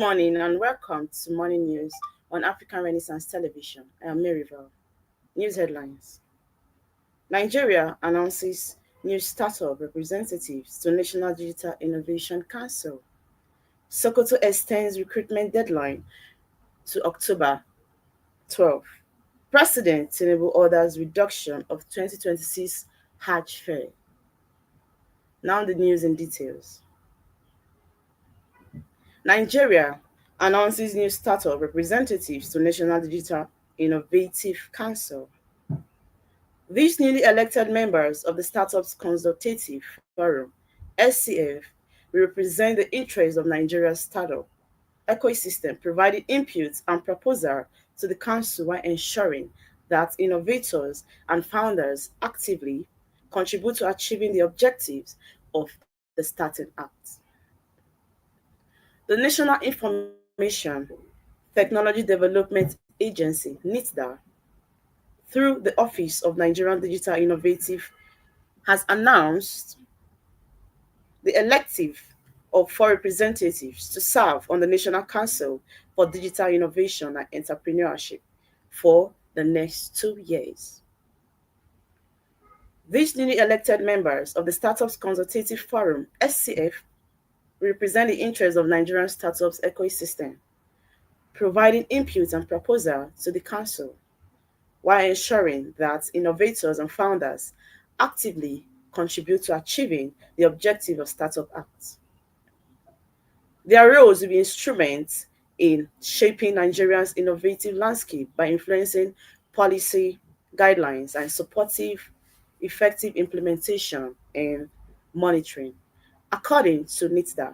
Morning and welcome to Morning News on African Renaissance Television. I am Maryville. News headlines: Nigeria announces new startup representatives to National Digital Innovation Council. Sokoto extends recruitment deadline to October 12. President Tinubu orders reduction of 2026 Hajj fare. Now the news in details. Nigeria announces new startup representatives to National Digital Innovative Council. These newly elected members of the Startups Consultative Forum, SCF, will represent the interests of Nigeria's startup ecosystem, providing input and proposal to the council while ensuring that innovators and founders actively contribute to achieving the objectives of the Starting Act. The National Information Technology Development Agency, NITDA, through the Office of Nigerian Digital Innovative, has announced the elective of 4 representatives to serve on the National Council for Digital Innovation and Entrepreneurship for the next 2 years. These newly elected members of the Startups Consultative Forum, SCF, represent the interests of Nigerian startups ecosystem, providing input and proposal to the council, while ensuring that innovators and founders actively contribute to achieving the objective of Startup Act. Their roles will be instruments in shaping Nigeria's innovative landscape by influencing policy guidelines and supportive, effective implementation and monitoring. According to NITDA,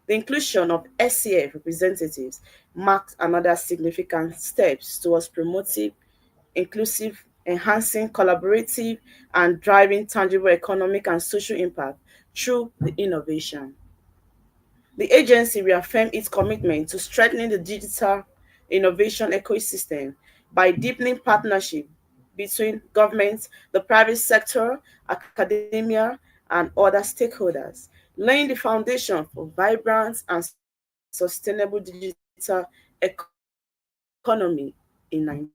the inclusion of SCF representatives marks another significant steps towards promoting inclusive, enhancing collaborative, and driving tangible economic and social impact through the innovation. The agency reaffirmed its commitment to strengthening the digital innovation ecosystem by deepening partnership between government, the private sector, academia, and other stakeholders, laying the foundation for vibrant and sustainable digital economy in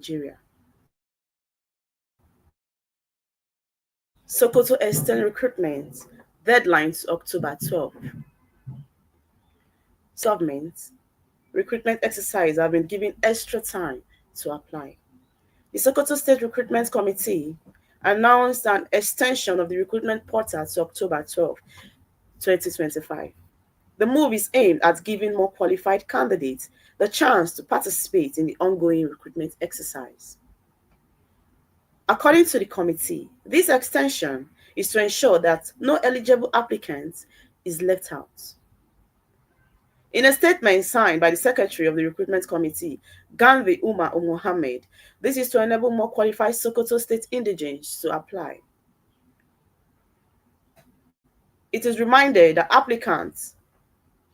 Nigeria. Sokoto extend recruitment deadline to October 12. Government recruitment exercise have been given extra time to apply. The Sokoto State Recruitment Committee announced an extension of the recruitment portal to October 12, 2025. The move is aimed at giving more qualified candidates the chance to participate in the ongoing recruitment exercise. According to the committee, this extension is to ensure that no eligible applicant is left out. In a statement signed by the Secretary of the Recruitment Committee, Ganvi Umar Mohammed, this is to enable more qualified Sokoto State indigenes to apply. It is reminded that applicants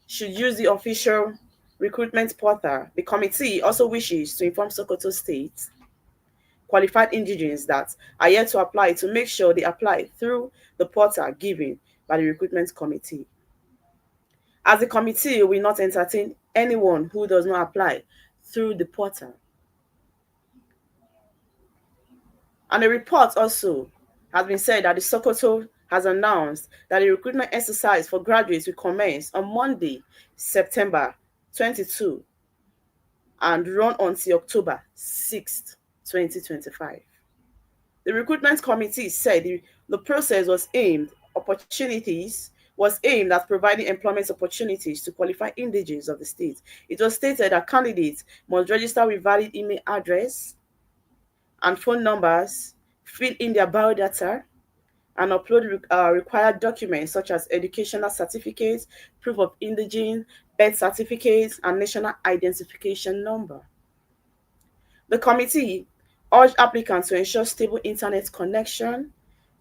should use the official recruitment portal. The committee also wishes to inform Sokoto State qualified indigenes that are yet to apply to make sure they apply through the portal given by the recruitment committee. As the committee will not entertain anyone who does not apply through the portal. And a report also has been said that the Sokoto has announced that the recruitment exercise for graduates will commence on Monday, September 22 and run until October 6, 2025. The recruitment committee said the process was aimed at providing employment opportunities to qualified indigenes of the state. It was stated that candidates must register with valid email address and phone numbers, fill in their biodata, and upload required documents such as educational certificates, proof of indigene, birth certificates, and national identification number. The committee urged applicants to ensure stable internet connection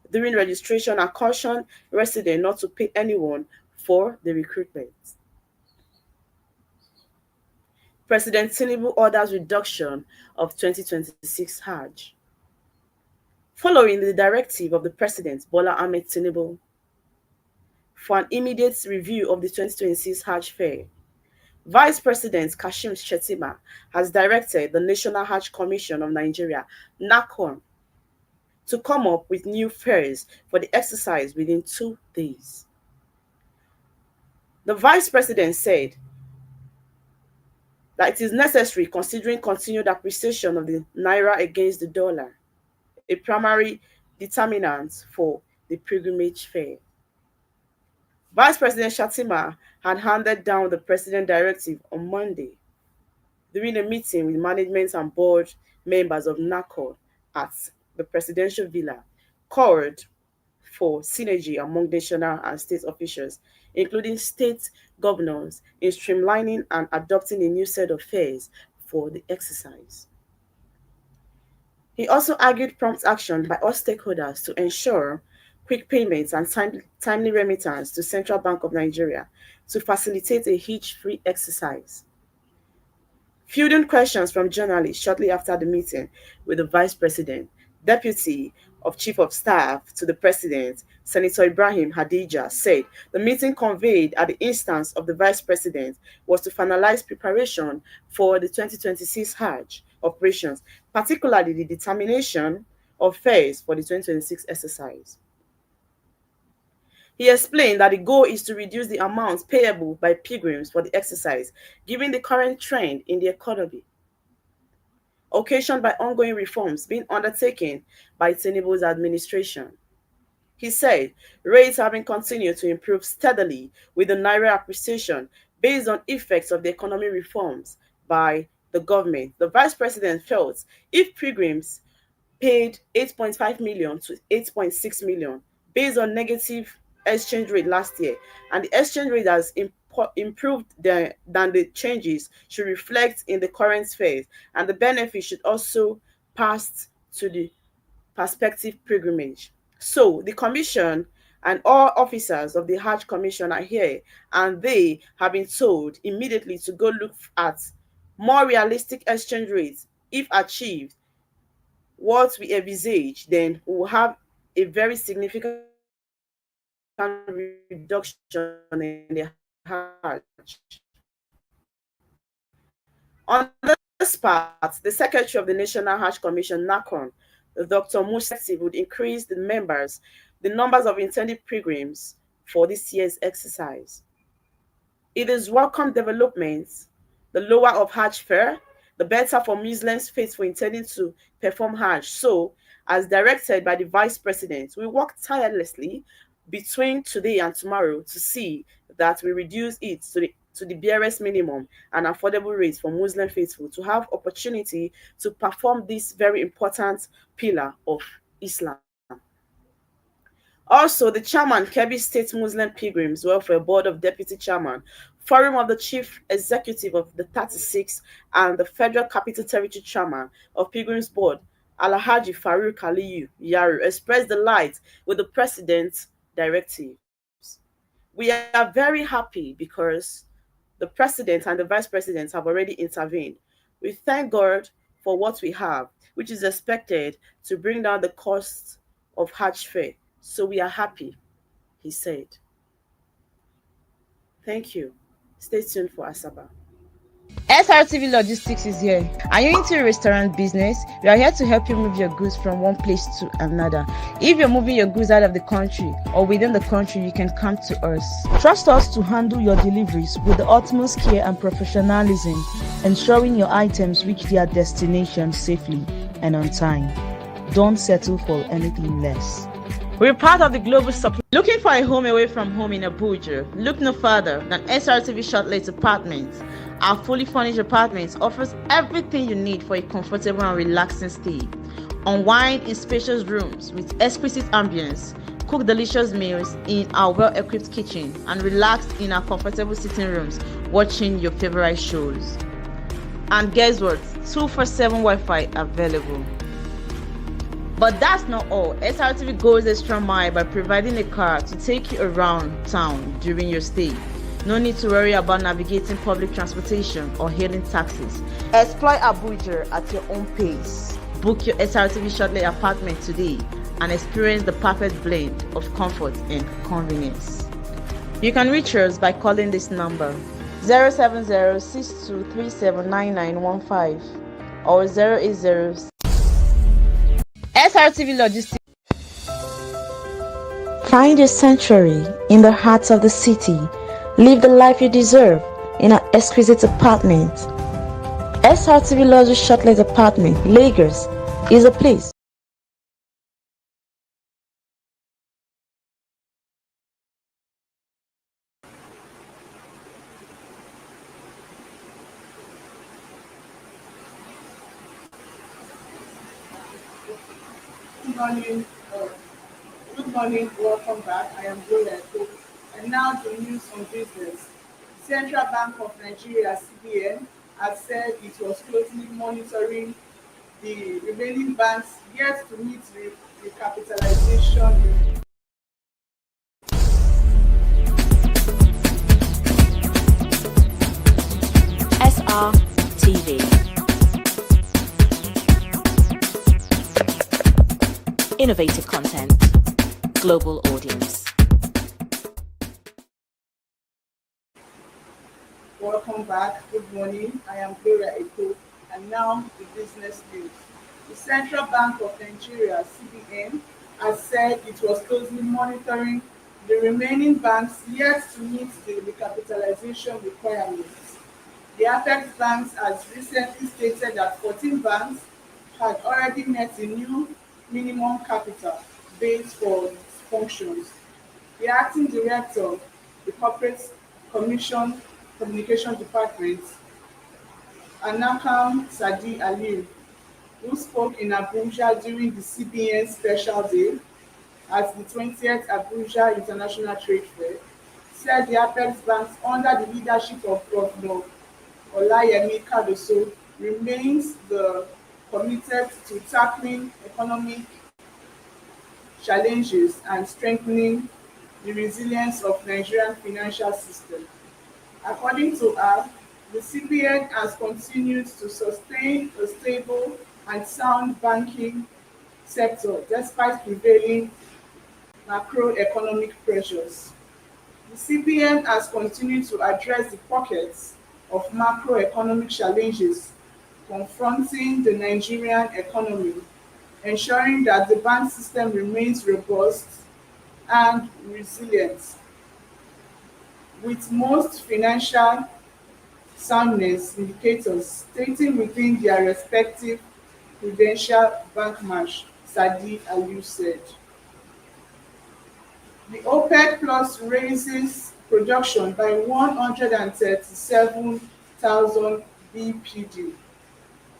during registration and caution residents not to pay anyone for the recruitment. President Tinubu orders reduction of 2026 Hajj. Following the directive of the President Bola Ahmed Tinubu, for an immediate review of the 2026 Hajj Fair. Vice President Kashim Shettima has directed the National Hajj Commission of Nigeria, NACON, to come up with new fares for the exercise within 2 days. The Vice President said that it is necessary considering continued appreciation of the naira against the dollar, a primary determinant for the pilgrimage fair. Vice President Shettima had handed down the President directive on Monday during a meeting with management and board members of NACON at the Presidential Villa, called for synergy among national and state officials, including state governors, in streamlining and adopting a new set of fares for the exercise. He also argued prompt action by all stakeholders to ensure quick payments and timely remittance to Central Bank of Nigeria to facilitate a hitch-free exercise. Fielding questions from journalists shortly after the meeting with the Vice President, Deputy of Chief of Staff to the President, Senator Ibrahim Hadija, said the meeting convened at the instance of the Vice President was to finalize preparation for the 2026 Hajj operations, particularly the determination of fares for the 2026 exercise. He explained that the goal is to reduce the amounts payable by pilgrims for the exercise, given the current trend in the economy, occasioned by ongoing reforms being undertaken by Tinubu's administration. He said rates have been continued to improve steadily with the naira appreciation based on effects of the economic reforms by the government. The Vice President felt if pilgrims paid 8.5 million to 8.6 million based on negative exchange rate last year, and the exchange rate has improved than the changes should reflect in the current phase, and the benefit should also pass to the prospective pilgrimage. So the Commission and all officers of the Hajj Commission are here, and they have been told immediately to go look at more realistic exchange rates. If achieved what we envisage, then we will have a very significant reduction in the Hajj. On this part, the Secretary of the National Hajj Commission, NACON, Dr. Musa, would increase the numbers of intended pilgrims for this year's exercise. It is welcome developments. The lower of Hajj fare, the better for Muslims faithful intending to perform Hajj. So, as directed by the Vice President, we work tirelessly between today and tomorrow to see that we reduce it to the barest minimum and affordable rates for Muslim faithful to have opportunity to perform this very important pillar of Islam. Also, the chairman, Kebbi State Muslim Pilgrims Welfare Board of Deputy Chairman, Forum of the Chief Executive of the 36 and the Federal Capital Territory Chairman of Pilgrims Board, Alhaji Farouk Aliyu Yaru, expressed delight with the President's directives. We are very happy because the President and the Vice President have already intervened. We thank God for what we have, which is expected to bring down the cost of Hajj fare. So we are happy, he said. Thank you. Stay tuned for Asaba. SRTV Logistics is here. Are you into a restaurant business? We are here to help you move your goods from one place to another. If you're moving your goods out of the country or within the country, you can come to us. Trust us to handle your deliveries with the utmost care and professionalism, ensuring your items reach their destination safely and on time. Don't settle for anything less. We're part of the global supply. Looking for a home away from home in Abuja? Look no further than SRTV Shortlet Apartments. Our fully furnished apartments offers everything you need for a comfortable and relaxing stay. Unwind in spacious rooms with exquisite ambience. Cook delicious meals in our well-equipped kitchen and relax in our comfortable sitting rooms watching your favorite shows. And guess what? 247 Wi-Fi available. But that's not all. SRTV goes extra mile by providing a car to take you around town during your stay. No need to worry about navigating public transportation or hailing taxis. Explore Abuja at your own pace. Book your SRTV Shortlet apartment today and experience the perfect blend of comfort and convenience. You can reach us by calling this number 070-6237-9915 or 080. SRTV Logistics. Find your sanctuary in the heart of the city. Live the life you deserve in an exquisite apartment. SRTV Luxury Shortlet Apartment, Lagos, is a place. Good morning. Good morning. Welcome back. I am Gloria Eko. And now the news on business. Central Bank of Nigeria (CBN) has said it was closely monitoring the remaining banks yet to meet the recapitalization. SRTV. Innovative content, global audience. Welcome back. Good morning. I am Gloria Eko. And now the business news. The Central Bank of Nigeria (CBN) has said it was closely monitoring the remaining banks yet to meet the recapitalization requirements. The Apex banks has recently stated that 14 banks had already met the new minimum capital base for its functions. The acting director, the Corporate Commission Communication Department, Anakam Sadi Aliyu, who spoke in Abuja during the CBN Special Day at the 20th Abuja International Trade Fair, said the Apex banks, under the leadership of Governor Olayemi Cardoso, remains committed to tackling economic challenges and strengthening the resilience of Nigerian financial system. According to her, the CBN has continued to sustain a stable and sound banking sector despite prevailing macroeconomic pressures. The CBN has continued to address the pockets of macroeconomic challenges confronting the Nigerian economy, ensuring that the bank system remains robust and resilient, with most financial soundness indicators stating within their respective prudential benchmarks, Sadi Aliyu said. The OPEC Plus raises production by 137,000 bpd.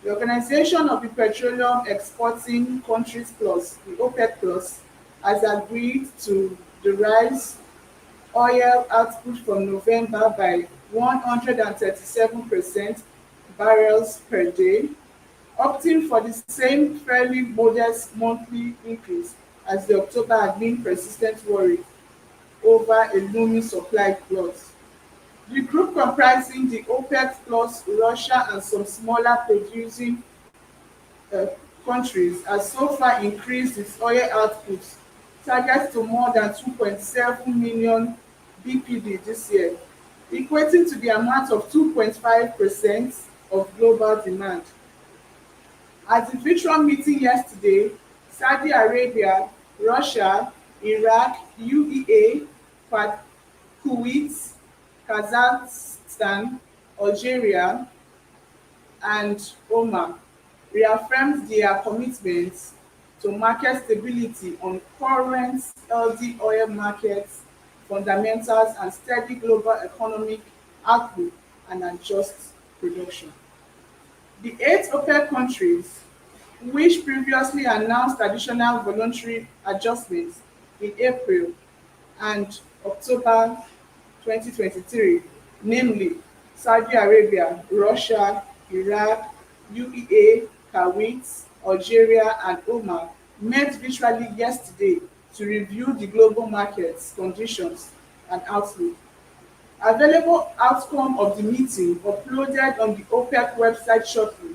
The Organization of the Petroleum Exporting Countries Plus, the OPEC Plus, has agreed to rise oil output from November by 137% barrels per day, opting for the same fairly modest monthly increase as the October had been persistent worry over a looming supply glut. The group, comprising the OPEC plus Russia and some smaller producing uh, countries, has so far increased its oil output target to more than 2.7 million bpd this year, equating to the amount of 2.5% of global demand. At the virtual meeting yesterday, Saudi Arabia, Russia, Iraq, UEA, Kuwait, Kazakhstan, Algeria, and Oman reaffirmed their commitment to market stability on current healthy oil market fundamentals and steady global economic outlook and adjust production. The 8 OPEC countries, which previously announced additional voluntary adjustments in April and October 2023, namely Saudi Arabia, Russia, Iraq, UEA, Kuwait, Algeria, and Oman, met virtually yesterday to review the global markets conditions and outlook. Available outcome of the meeting uploaded on the OPEC website shortly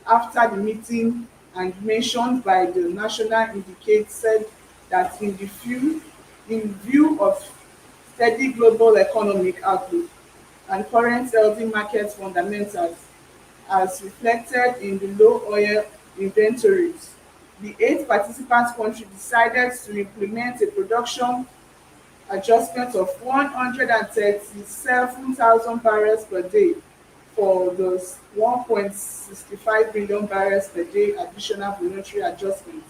after the meeting and mentioned by the national indicate said that in view of steady global economic outlook, and current healthy market fundamentals, as reflected in the low oil inventories. The 8 participant countries decided to implement a production adjustment of 137,000 barrels per day for those 1.65 billion barrels per day additional voluntary adjustment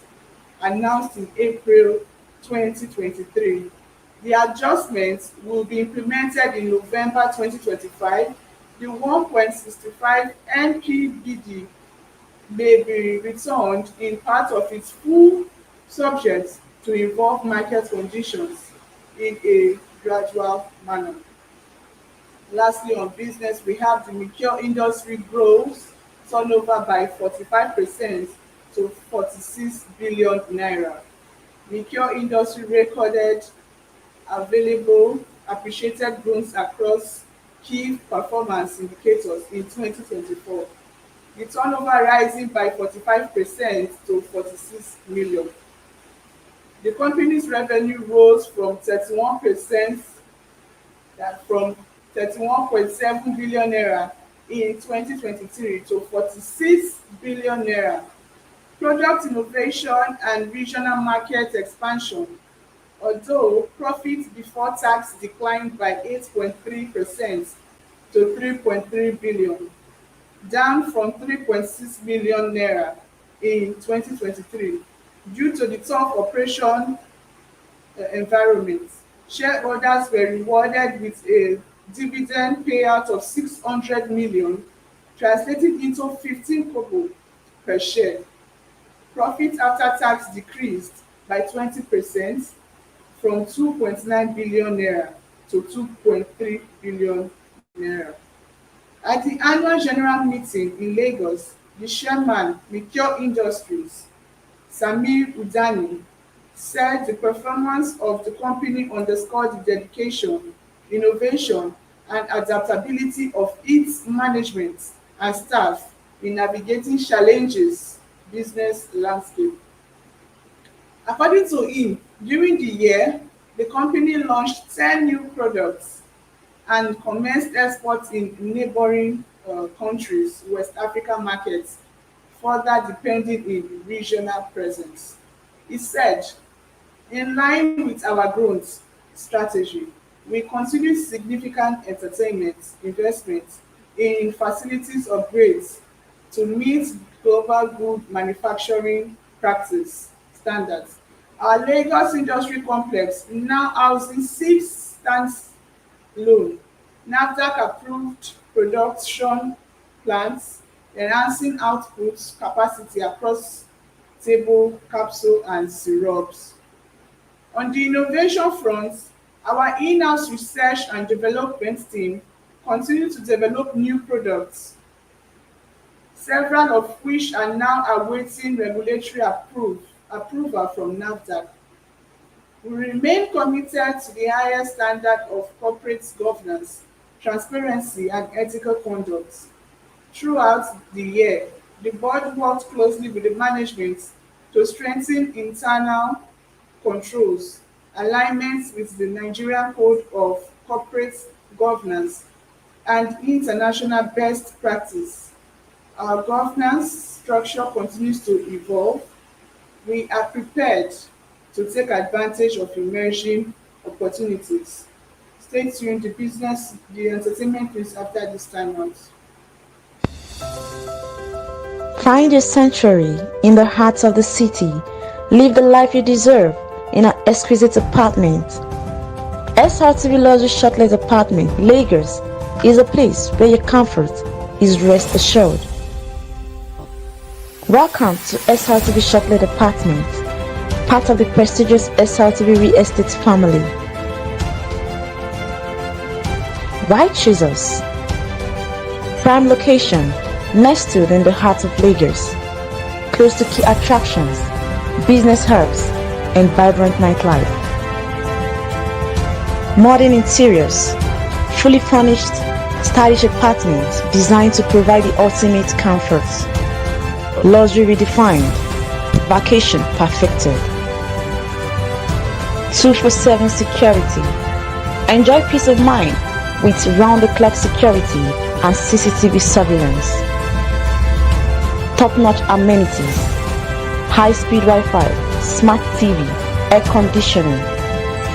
announced in April 2023. The adjustment will be implemented in November 2025. The 1.65 NPBD may be returned in part of its full, subject to evolve market conditions in a gradual manner. Lastly, on business, we have the Mikio industry grows turnover by 45% to 46 billion naira. Mikio industry recorded available appreciated growth across key performance indicators in 2024. The turnover rising by 45% to 46 million. The company's revenue rose from 31% from 31.7 billion naira in 2023 to 46 billion naira. Product innovation and regional market expansion. Although profit before tax declined by 8.3% to 3.3 billion, down from 3.6 billion naira in 2023 due to the tough operation environment. Shareholders were rewarded with a dividend payout of 600 million, translated into 15 kobo per share. Profit after tax decreased by 20% from 2.9 billion naira to 2.3 billion naira. At the annual general meeting in Lagos, the chairman, Mikio Industries, Samir Udani, said the performance of the company underscored the dedication, innovation, and adaptability of its management and staff in navigating challenges business landscape. According to him, during the year, the company launched 10 new products and commenced exports in neighboring countries, West African markets, further depending in regional presence. He said, in line with our growth strategy, we continue significant entertainment investments in facilities upgrades to meet global good manufacturing practice standards. Our Lagos Industry Complex, now housing 6 standalone NAFDAC-approved production plants, enhancing output capacity across table, capsule, and syrups. On the innovation front, our in-house research and development team continue to develop new products, several of which are now awaiting regulatory approval from NAFDAC. We remain committed to the highest standard of corporate governance, transparency, and ethical conduct. Throughout the year, the board worked closely with the management to strengthen internal controls, alignment with the Nigerian Code of Corporate Governance, and international best practice. Our governance structure continues to evolve. We are prepared to take advantage of emerging opportunities. Stay tuned. The entertainment is after this time out. Find your sanctuary in the heart of the city. Live the life you deserve in an exquisite apartment. SRTV Luxury Shortlet Apartment, Lagos, is a place where your comfort is rest assured. Welcome to SRTV Shortlet Apartment, part of the prestigious SRTV Real Estate family. Why choose us? Prime location, nestled in the heart of Lagos, close to key attractions, business hubs, and vibrant nightlife. Modern interiors, fully furnished, stylish apartments designed to provide the ultimate comfort. Luxury redefined, vacation perfected. 24/7 security, Enjoy peace of mind with round-the-clock security and CCTV surveillance. Top-notch amenities, high-speed Wi-Fi, smart TV, air conditioning,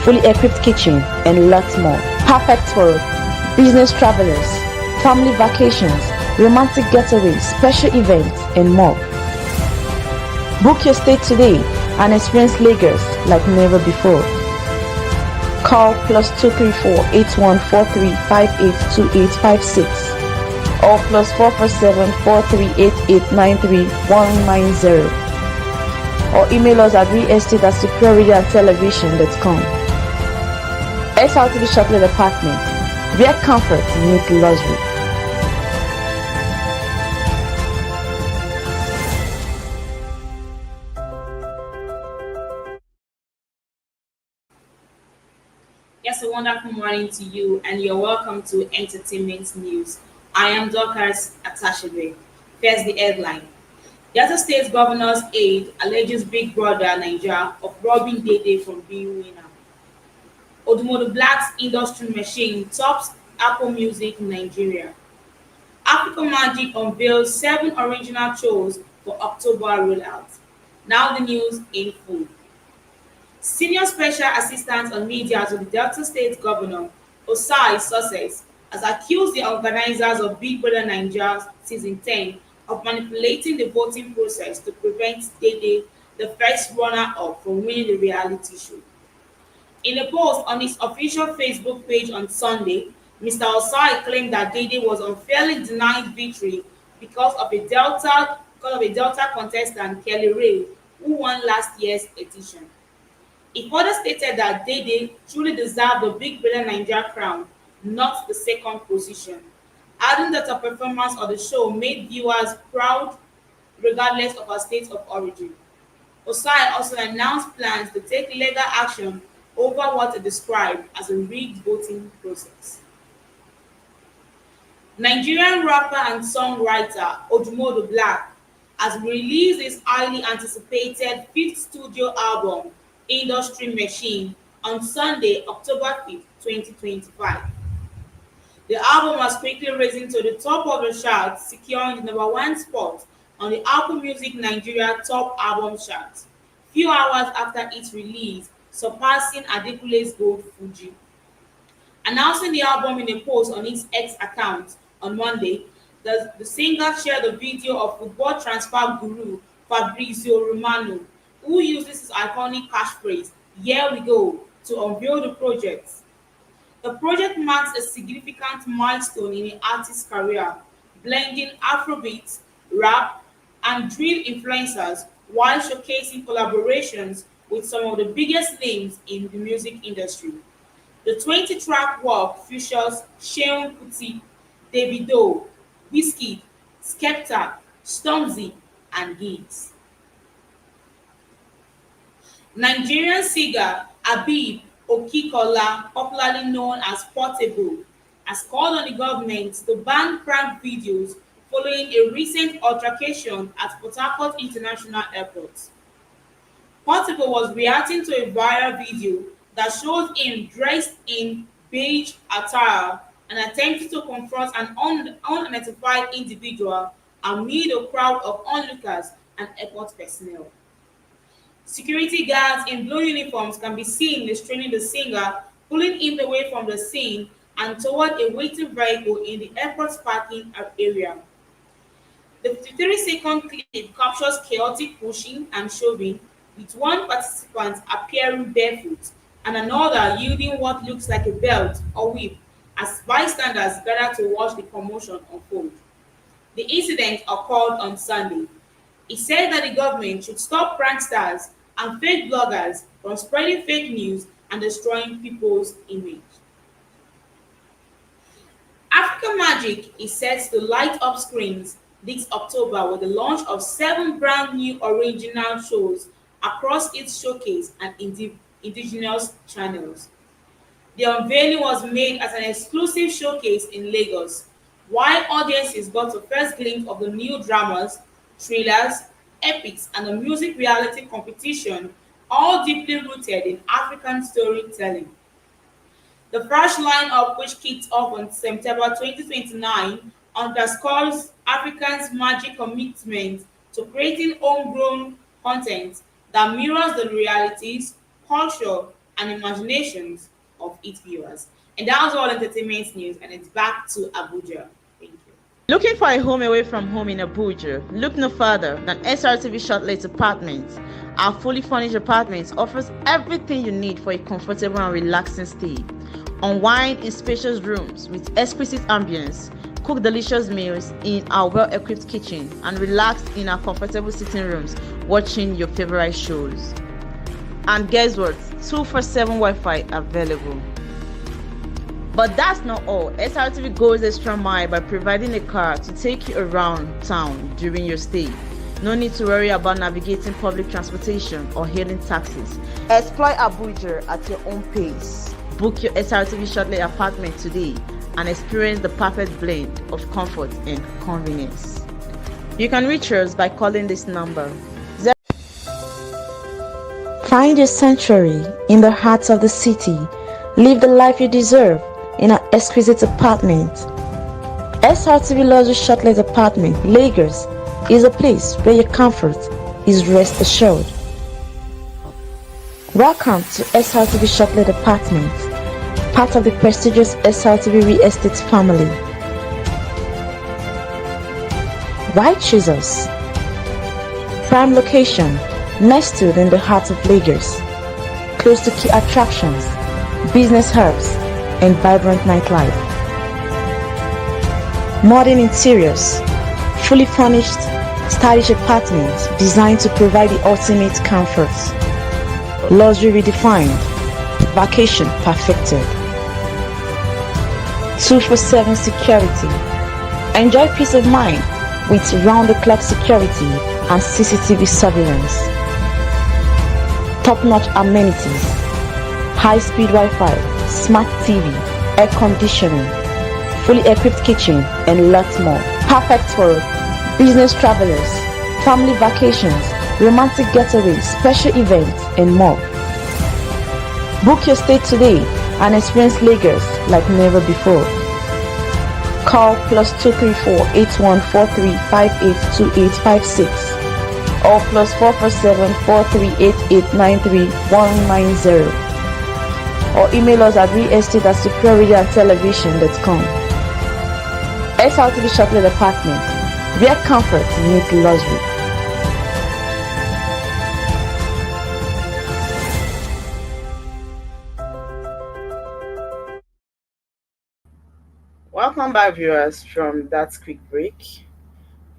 fully equipped kitchen, and lots more. Perfect for business travelers, family vacations, romantic getaways, special events, and more. Book your stay today and experience Lagos like never before. Call +234 8143 582856 or +447 4388 190 or email us at realestate@superiorradiotelevision.com. SRTV Chocolate Apartment, where comfort meets luxury. Yes, a wonderful morning to you, and you're welcome to Entertainment News. I am Dorcas Atashebe. Here's the headline. Delta State Governor's aide alleges Big Brother Nigeria of robbing Dede from being winner. Odumodu Black's industry machine tops Apple Music Nigeria. Africa Magic unveils 7 original shows for October rollout. Now the news in full. Senior Special Assistant on Media to the Delta State Governor, Osai Sussex, has accused the organizers of Big Brother Nigeria Season 10 of manipulating the voting process to prevent Dede, the first runner-up, from winning the reality show. In a post on his official Facebook page on Sunday, Mr. Osai claimed that Dede was unfairly denied victory because of a Delta contestant, Kelly Ray, who won last year's edition. He further stated that Dede truly deserved the Big Brother Nigeria crown, not the second position, adding that her performance of the show made viewers proud regardless of her state of origin. Osai also announced plans to take legal action over what he described as a rigged voting process. Nigerian rapper and songwriter Odumodu Black has released his highly anticipated 5th studio album, Industry Machine, on Sunday, October 5th, 2025. The album was quickly risen to the top of the chart, securing the #1 spot on the Apple Music Nigeria Top Album chart, few hours after its release, surpassing Adekule's Gold Fuji. Announcing the album in a post on its X account on Monday, the singer shared a video of football transfer guru Fabrizio Romano, who uses his iconic catchphrase, "Here we go," to unveil the project. The project marks a significant milestone in the artist's career, blending Afrobeat, rap, and drill influencers while showcasing collaborations with some of the biggest names in the music industry. The 20-track work features Seun Kuti, Davido, Wizkid, Skepta, Stormzy, and Giggs. Nigerian singer Habib Okikola, popularly known as Portable, has called on the government to ban prank videos following a recent altercation at Port Harcourt International Airport. Portable was reacting to a viral video that shows him dressed in beige attire and attempting to confront an unidentified individual amid a crowd of onlookers and airport personnel. Security guards in blue uniforms can be seen restraining the singer, pulling him away from the scene and toward a waiting vehicle in the airport's parking area. The 53-second clip captures chaotic pushing and shoving, with one participant appearing barefoot and another wielding what looks like a belt or whip as bystanders gather to watch the commotion unfold. The incident occurred on Sunday. He said that the government should stop pranksters and fake bloggers from spreading fake news and destroying people's image. Africa Magic is set to light up screens this October with the launch of 7 brand new original shows across its showcase and indigenous channels. The unveiling was made as an exclusive showcase in Lagos, while audiences got a first glimpse of the new dramas, thrillers, epics, and a music reality competition, all deeply rooted in African storytelling. The first line-up, which kicked off on September 2029, underscores Africans' magic commitment to creating homegrown content that mirrors the realities, culture, and imaginations of its viewers. And that was all entertainment news, and it's back to Abuja. Thank you. Looking for a home away from home in Abuja? Look no further than SRTV Shortlet Apartments. Our fully furnished apartments offers everything you need for a comfortable and relaxing stay. Unwind in spacious rooms with exquisite ambience. Cook delicious meals in our well-equipped kitchen and relax in our comfortable sitting rooms watching your favorite shows. And guess what? 247 Wi-Fi available. But that's not all. SRTV goes extra mile by providing a car to take you around town during your stay. No need to worry about navigating public transportation or hailing taxis. Explore Abuja at your own pace. Book your SRTV Shortlet apartment today and experience the perfect blend of comfort and convenience. You can reach us by calling this number. Find your sanctuary in the heart of the city. Live the life you deserve in an exquisite apartment. SRTV Luxury Shortlet Apartment, Lagos, is a place where your comfort is rest assured. Welcome to SRTV Shortlet Apartment, part of the prestigious SRTV Real Estate family. Why choose us? Prime location, nestled in the heart of Lagos, close to key attractions, business hubs, and vibrant nightlife. Modern interiors, fully furnished, stylish apartments designed to provide the ultimate comfort. Luxury redefined, vacation perfected. 247 security. Enjoy peace of mind with round-the-clock security and CCTV surveillance. Top-notch amenities, high-speed Wi-Fi, smart TV, air conditioning, fully equipped kitchen, and lots more. Perfect for business travelers, family vacations, romantic getaways, special events, and more. Book your stay today and experience Lagos like never before. Call +234 8143 582856 or +447 4388 93190 or email us at realestate@superiortelevision.com. SRTV Shortlet Apartment, where comfort meets luxury. Welcome back, viewers, from that quick break.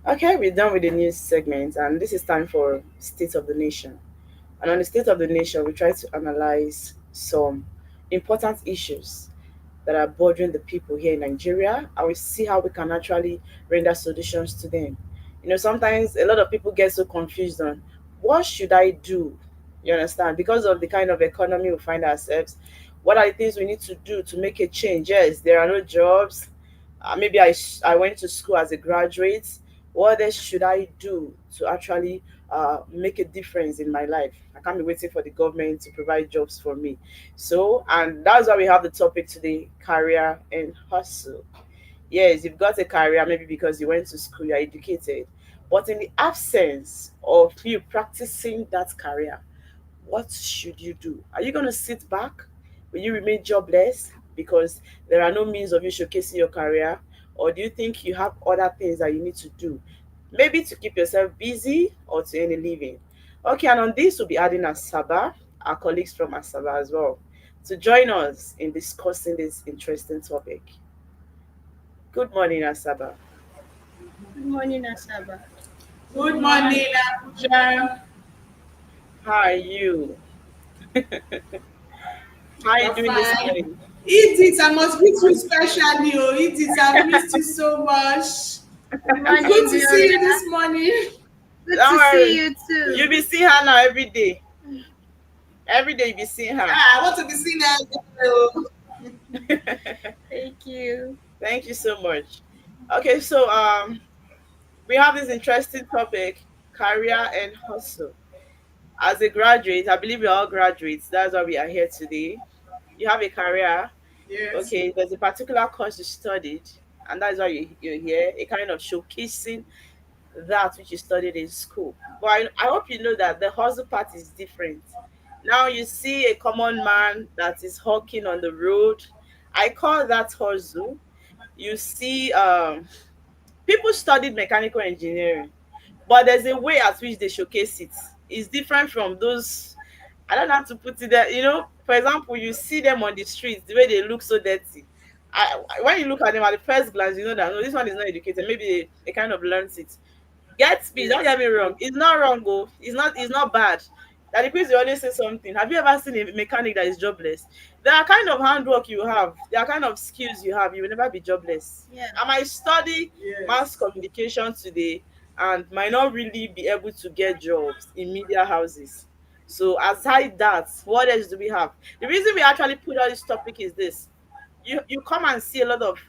Okay, we're done with the news segment, and this is time for State of the Nation. And on the State of the Nation, we try to analyze some important issues that are bothering the people here in Nigeria, and we see how we can actually render solutions to them. Sometimes a lot of people get so confused on what should I do? You understand? Because of the kind of economy we find ourselves, what are the things we need to do to make a change? Yes, there are no jobs. Maybe I went to school as a graduate. What else should I do to actually make a difference in my life? I can't be waiting for the government to provide jobs for me. So, and that's why we have the topic today, career and hustle. Yes, you've got a career, maybe because you went to school, you're educated. But in the absence of you practicing that career, what should you do? Are you going to sit back? Will you remain jobless because there are no means of you showcasing your career? Or do you think you have other things that you need to do? Maybe to keep yourself busy or to earn a living. Okay, and on this, we'll be adding Asaba, our colleagues from Asaba as well, to join us in discussing this interesting topic. Good morning, Asaba. Good morning, Asaba. Good morning, Abuja. How are you? How are you doing this Fine. morning? Eat it, I must greet you specially. Oh, eat it, I missed you so much. Good morning, Good to see you Gloria. this morning. Good Don't to worry. see you too. You be seeing her now every day. Every day you be seeing her. I want to be seen as well. Thank you. Thank you so much. Okay, so we have this interesting topic, career and hustle. As a graduate, I believe we're all graduates. That's why we are here today. You have a career, Yes. Okay, there's a particular course you studied, and that's why you're here, a kind of showcasing that which you studied in school. But I hope you know that the hustle part is different. Now you see a common man that is hawking on the road. I call that hustle. You see, people studied mechanical engineering, but there's a way at which they showcase it. It's different from those. I don't know how to put it there. For example, you see them on the streets, the way they look so dirty. When you look at them at the first glance, you know that no, this one is not educated. Maybe they kind of learns it. Get speed, don't Yes. get me wrong. It's not wrong, oh. It's not bad. That the quiz you always say something. Have you ever seen a mechanic that is jobless? There are kind of handwork you have, there are kind of skills you have, you will never be jobless. Yeah. I might study mass Yes. communication today and might not really be able to get jobs in media houses. So aside that, what else do we have? The reason we actually put out this topic is this. You come and see a lot of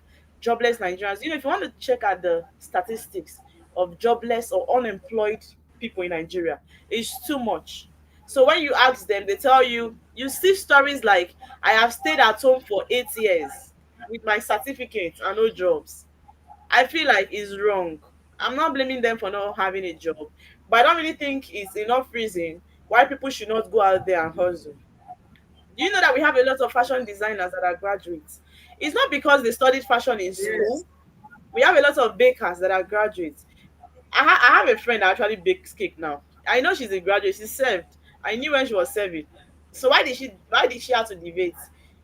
jobless Nigerians. If you want to check at the statistics of jobless or unemployed people in Nigeria, it's too much. So when you ask them, they tell you see stories like, I have stayed at home for 8 years with my certificate and no jobs. I feel like it's wrong. I'm not blaming them for not having a job, but I don't really think it's enough reason why people should not go out there and hustle. Do you know that we have a lot of fashion designers that are graduates? It's not because they studied fashion in Yes. school. We have a lot of bakers that are graduates. I have a friend that actually bakes cake now. I know she's a graduate. She served. I knew when she was serving. So why did she have to deviate?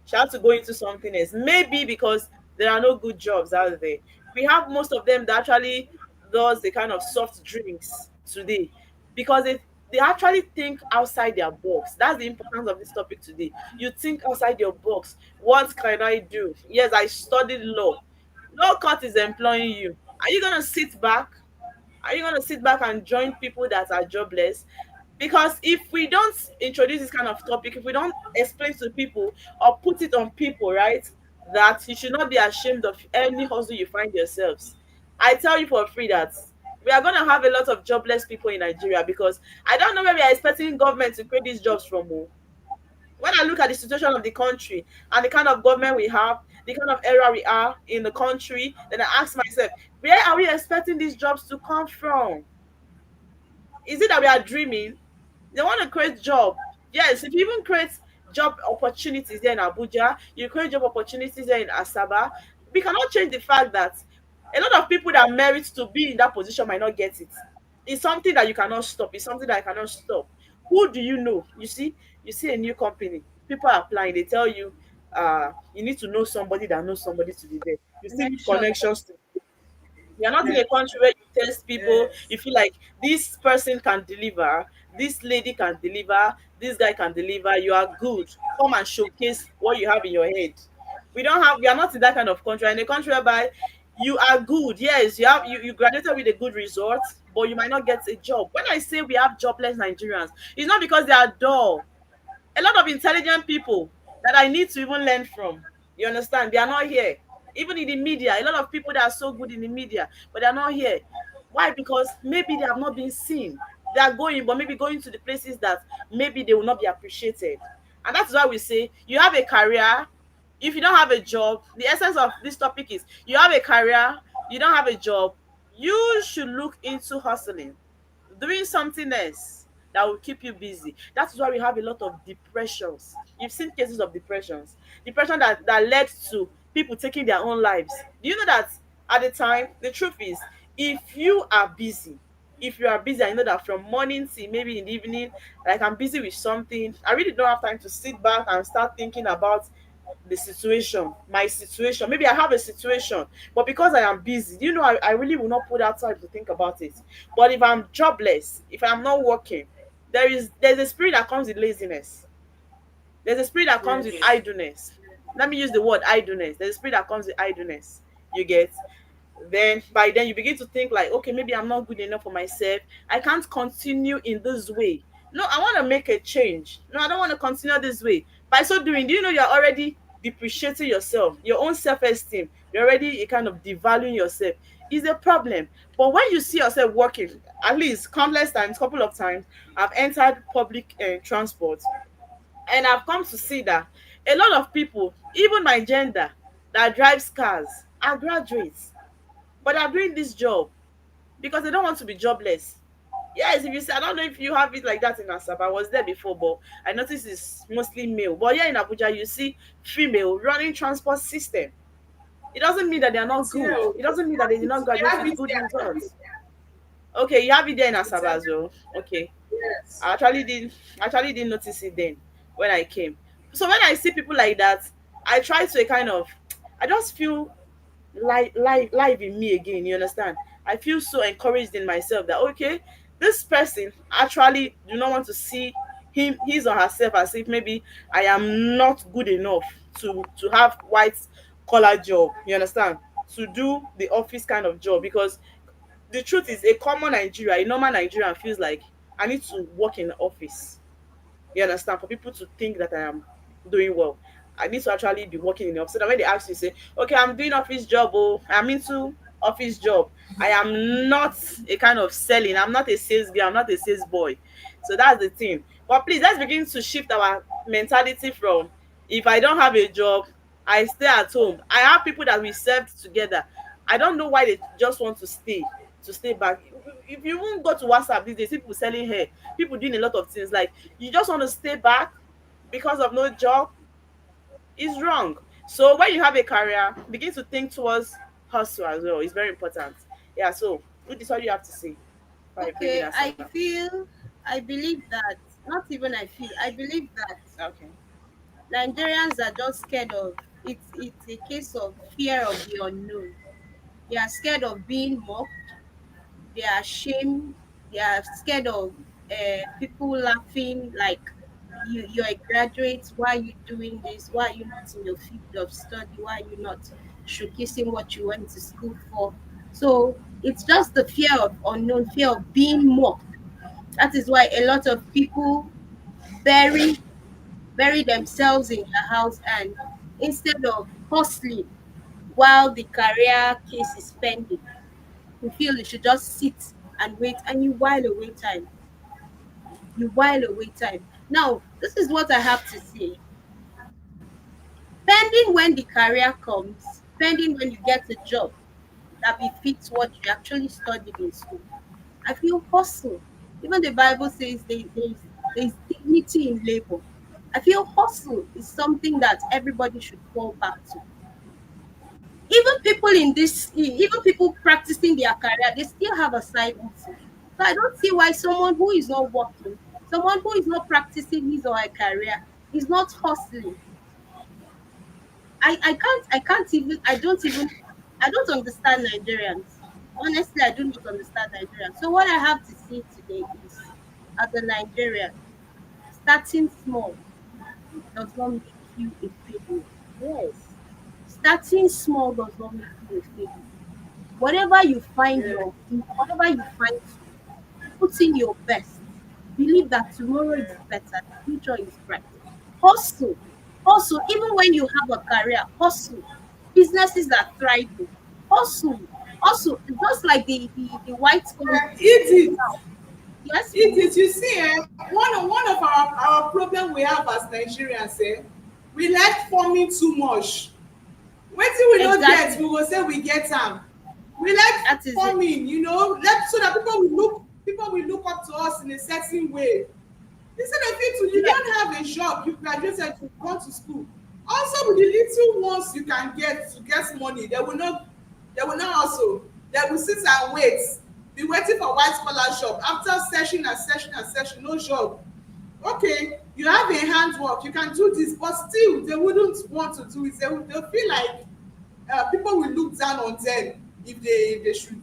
She had to go into something else. Maybe because there are no good jobs out there. We have most of them that actually does the kind of soft drinks today because they actually think outside their box. That's the importance of this topic today. You think outside your box. What can I do? Yes, I studied law. No court is employing you. Are you gonna sit back? Are you going to sit back and join people that are jobless? Because if we don't introduce this kind of topic, if we don't explain to people or put it on people, right, that you should not be ashamed of any hustle you find yourselves. I tell you for free that we are going to have a lot of jobless people in Nigeria because I don't know where we are expecting government to create these jobs from. Oh. When I look at the situation of the country and the kind of government we have, the kind of era we are in the country, then I ask myself, where are we expecting these jobs to come from? Is it that we are dreaming? They want to create job. Yes, if you even create job opportunities here in Abuja, you create job opportunities here in Asaba, we cannot change the fact that a lot of people that merit to be in that position might not get it. It's something that you cannot stop. It's something that I cannot stop. Who do you know? You see a new company, people are applying, they tell you you need to know somebody that knows somebody to be there. You still need Connection. connections to. You're not in a Yes. country where you test people, Yes. you feel like this person can deliver, this lady can deliver, this guy can deliver, you are good. Come and showcase what you have in your head. We are not in that kind of country. We're in a country whereby you are good. Yes, you graduated with a good result, but you might not get a job. When I say we have jobless Nigerians, it's not because they are dull. A lot of intelligent people that I need to even learn from. You understand? They are not here. Even in the media, a lot of people that are so good in the media, but they are not here. Why? Because maybe they have not been seen. They are going, but maybe going to the places that maybe they will not be appreciated. And that's why we say you have a career. If you don't have a job, the essence of this topic is you have a career, you don't have a job, you should look into hustling, doing something else that will keep you busy. That is why we have a lot of depressions. You've seen cases of depression that led to people taking their own lives. Do you know that at the time, the truth is, if you are busy, if you are busy, I know that from morning till maybe in the evening, like I'm busy with something, I really don't have time to sit back and start thinking about the situation, my situation. Maybe I have a situation, but because I am busy, I really will not put that time to think about it. But if I'm jobless, if I'm not working, there's a spirit that comes with laziness. There's a spirit that comes with Yes. idleness. Let me use the word idleness. There's a spirit that comes with idleness. You get? Then by then you begin to think like, okay, maybe I'm not good enough for myself. I can't continue in this way. No, I want to make a change. No, I don't want to continue this way. By so doing, do you know you're already depreciating yourself, your own self-esteem? You're already kind of devaluing yourself. Is a problem. But when you see yourself working, at least countless times, couple of times, I've entered public transport and I've come to see that A lot of people, even my gender, that drives cars are graduates, but are doing this job because they don't want to be jobless. Yes, if you say, I don't know if you have it like that in Asaba. I was there before, but I noticed it's mostly male. But here in Abuja, you see female running transport system. It doesn't mean that they are not It's here. good. It doesn't mean that they did not We graduate have with it good there. results. Okay, you have it there in It's Asaba as everywhere. well. Okay. Yes. I actually didn't notice it then when I came. So when I see people like that, I try to kind of I just feel live in me again, you understand? I feel so encouraged in myself that okay, this person actually do not want to see his or herself as if maybe I am not good enough to have white collar job, you understand, to do the office kind of job. Because the truth is, a common Nigeria, a normal Nigerian feels like I need to work in the office, you understand? For people to think that I am doing well, I need to actually be working in the office. So that when they ask you, say, okay, I'm doing office job, oh, I'm into office job. I am not a kind of selling. I'm not a sales girl. I'm not a sales boy. So that's the thing. But please, let's begin to shift our mentality from if I don't have a job, I stay at home. I have people that we served together. I don't know why they just want to stay back. If you won't go to WhatsApp these days, people selling hair, people doing a lot of things. Like you just want to stay back because of no job is wrong. So when you have a career, begin to think towards hustle as well. It's very important. Yeah. So this is what you have to say. By bringing Okay, us I up. feel, I believe that, not even I feel, I believe that Okay. Nigerians are just scared of, it's a case of fear of the unknown. They are scared of being mocked, they are ashamed, they are scared of people laughing like you're a graduate, why are you doing this? Why are you not in your field of study? Why are you not showcasing what you went to school for? So it's just the fear of unknown, fear of being mocked. That is why a lot of people bury bury themselves in their house, and instead of hustling while the career case is pending, you feel you should just sit and wait, and you while away time. You while away time. Now, this is what I have to say. Pending when the career comes, pending when you get a job that befits what you actually studied in school, I feel hustle. Even the Bible says there's dignity in labor. I feel hustle is something that everybody should fall back to. Even people practicing their career, they still have a side hustle. So I don't see why someone who is not working, someone who is not practicing his or her career, is not hustling. I don't understand Nigerians. Honestly, I do not understand Nigerians. So what I have to say today is, as a Nigerian, starting small does not make you a failure. Yes. Starting small does not make you a failure. Whatever you find Yeah. whatever you find to do, put in your best. Believe that tomorrow is better, the future is bright. Hustle, hustle. Even when you have a career, hustle. Businesses are thriving. Hustle, hustle. Just like the white Yeah, country. eat it. Yes, It please. is, you see, one of our problem we have as Nigerians, we like forming too much. Wetin we no get, Exactly. we go say we get am. We like That is it. forming, so that people will look up to us in a certain way. Instead of it, you Yes. don't have a job, you graduated, you gone to school. Also, with the little ones you can get to get money, they will not also, they will sit and wait, be waiting for white collar job. After searching and searching and searching, no job. Okay, you have a handwork, you can do this, but still they wouldn't want to do it. They feel like people will look down on them if they should,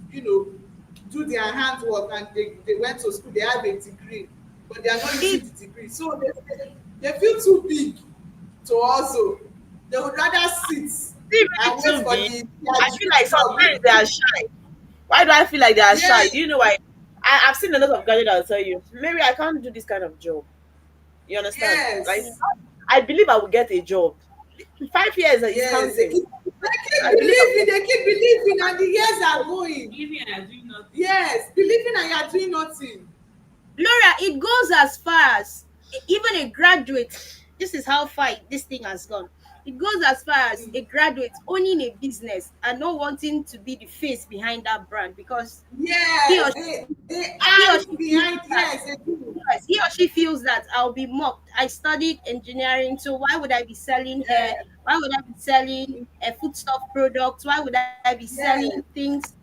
do their handwork, and they went to school, they have a degree, but they are not It, using the degree. So they feel too big to also. They would rather sit See, really and wait too for big. the I their feel dream like job. sometimes they are shy. Why do I feel like they are shy? Yes, Do you know why? I've seen a lot of graduates that will tell you, maybe I can't do this kind of job. You understand? Like, yes, I believe I will get a job. 5 years is yes. They counting. keep, they keep I believe I will believing, get they keep believing, and the years are going. Believing and doing nothing. Yes, believing and you are doing nothing. Laura, it goes as far as even a graduate. This is how far this thing has gone. It goes as far as a graduate owning a business and not wanting to be the face behind that brand because he or Yes, she they he or act she feels behind. that Yes, they do. yes, he or she feels that I'll be mocked. I studied engineering, so why would I be selling hair? Yes, Why would I be selling a foodstuff products? Why would I be selling yes, things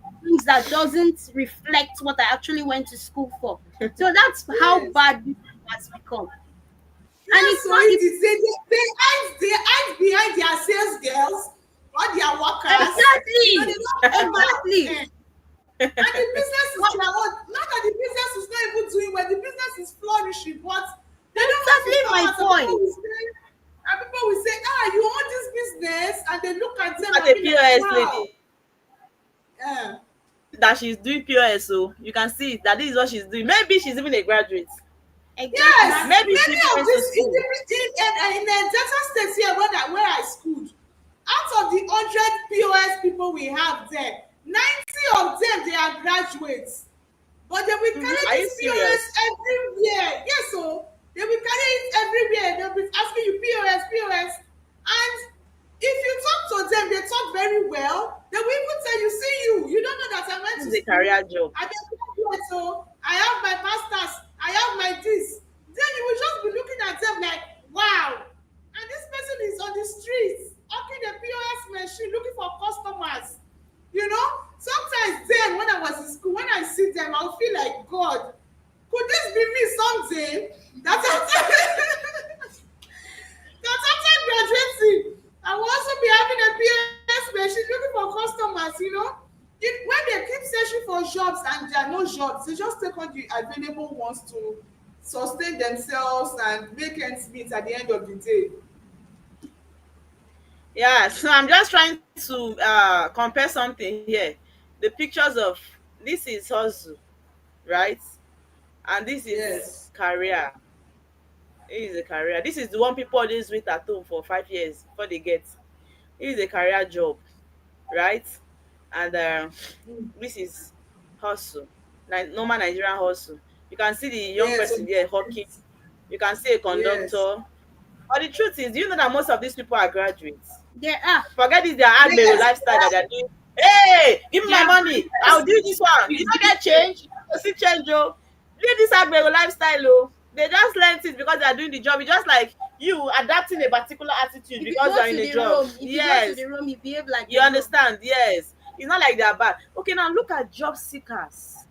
that doesn't reflect what I actually went to school for? So that's how yes. bad this has become. And Yes, it's so not it even is. They hide behind their sales girls or their workers. They exactly, don't come out. exactly. And the business is What their own. Not that the business is not even doing well. The business is flourishing, but they don't want to exactly come my out. point. And people will say, you own this business, and they look at them Look at and the be like, POS wow. lady Yeah. that she's doing POS, so you can see that this is what she's doing. Maybe she's even a graduate. Yes, Exactly. Maybe she many even of went to these school. in the Delta States here where I schooled, out of the 100 POS people we have there, 90 of them they are graduates. But they will carry Are you this POS serious? everywhere. Yes, so they will carry it everywhere. They'll be asking you POS, POS. And if you talk to them, they talk very well. They will even tell you, see you. You don't know that I went This to is a school. career job. I did graduate, so I have my masters. I have my this. Then you will just be looking at them like, wow. And this person is on the streets, hawking the POS machine, looking for customers. You know, sometimes then when I was in school, when I see them, I'll feel like, God, could this be me someday? That after, that after graduating, I will also be having a POS machine looking for customers, you know. When they keep searching for jobs and there are no jobs, they just take on the available ones to sustain themselves and make ends meet at the end of the day. Yeah, so I'm just trying to compare something here. The pictures of this is hustle, right? And this is Yes. career. This is a career. This is the one people always wait at home for 5 years before they get. This is a career job, right? And this is hustle, like normal Nigerian hustle. You can see the young Yes. person there hawking. You can see a Yes. conductor. But the truth is, do you know that most of these people are graduates? There are. Forget this their agbero Yes. lifestyle that they're doing. Hey, give me They my are money. I'll do this one. You don't get change. You see change, oh. Leave this agbero lifestyle, oh. They just learned it because they are doing the job. It's just like you adapting a particular attitude If you because go you're in to a the job. room, if you go to Yes, the room, you behave like you the room. understand. Yes, it's not like they're bad. Okay, now look at job seekers.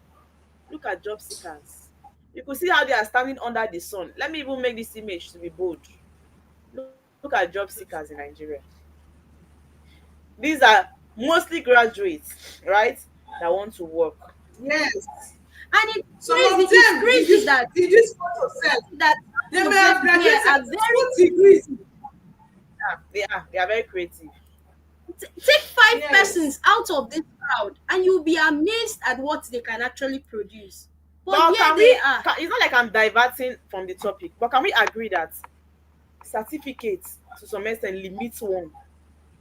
Look at job seekers. You could see how they are standing under the sun. Let me even make this image to be bold. Look at job seekers in Nigeria. These are mostly graduates, right? That want to work. Yes. And Some of it's them crazy that did this photo self. that They some may of have them here graduated are with very. 2 degrees. Yeah, they are very creative. Take five Yes. persons out of this crowd, and you'll be amazed at what they can actually produce. But But here they are. it's not like I'm diverting from the topic, but can we agree that certificates to some extent limits one?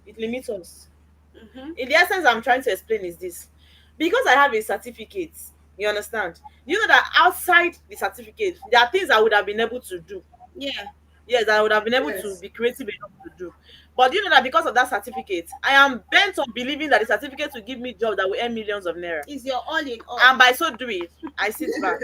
It limits us. Mhm. In the essence I'm trying to explain is this. Because I have a certificate, you understand? You know that outside the certificate, there are things I would have been able to do. Yeah. Yes, I would have been able to Yes. be creative enough to do. But you know that because of that certificate, I am bent on believing that the certificate will give me jobs that will earn millions of naira. Is your all in all. And by so doing, I sit back.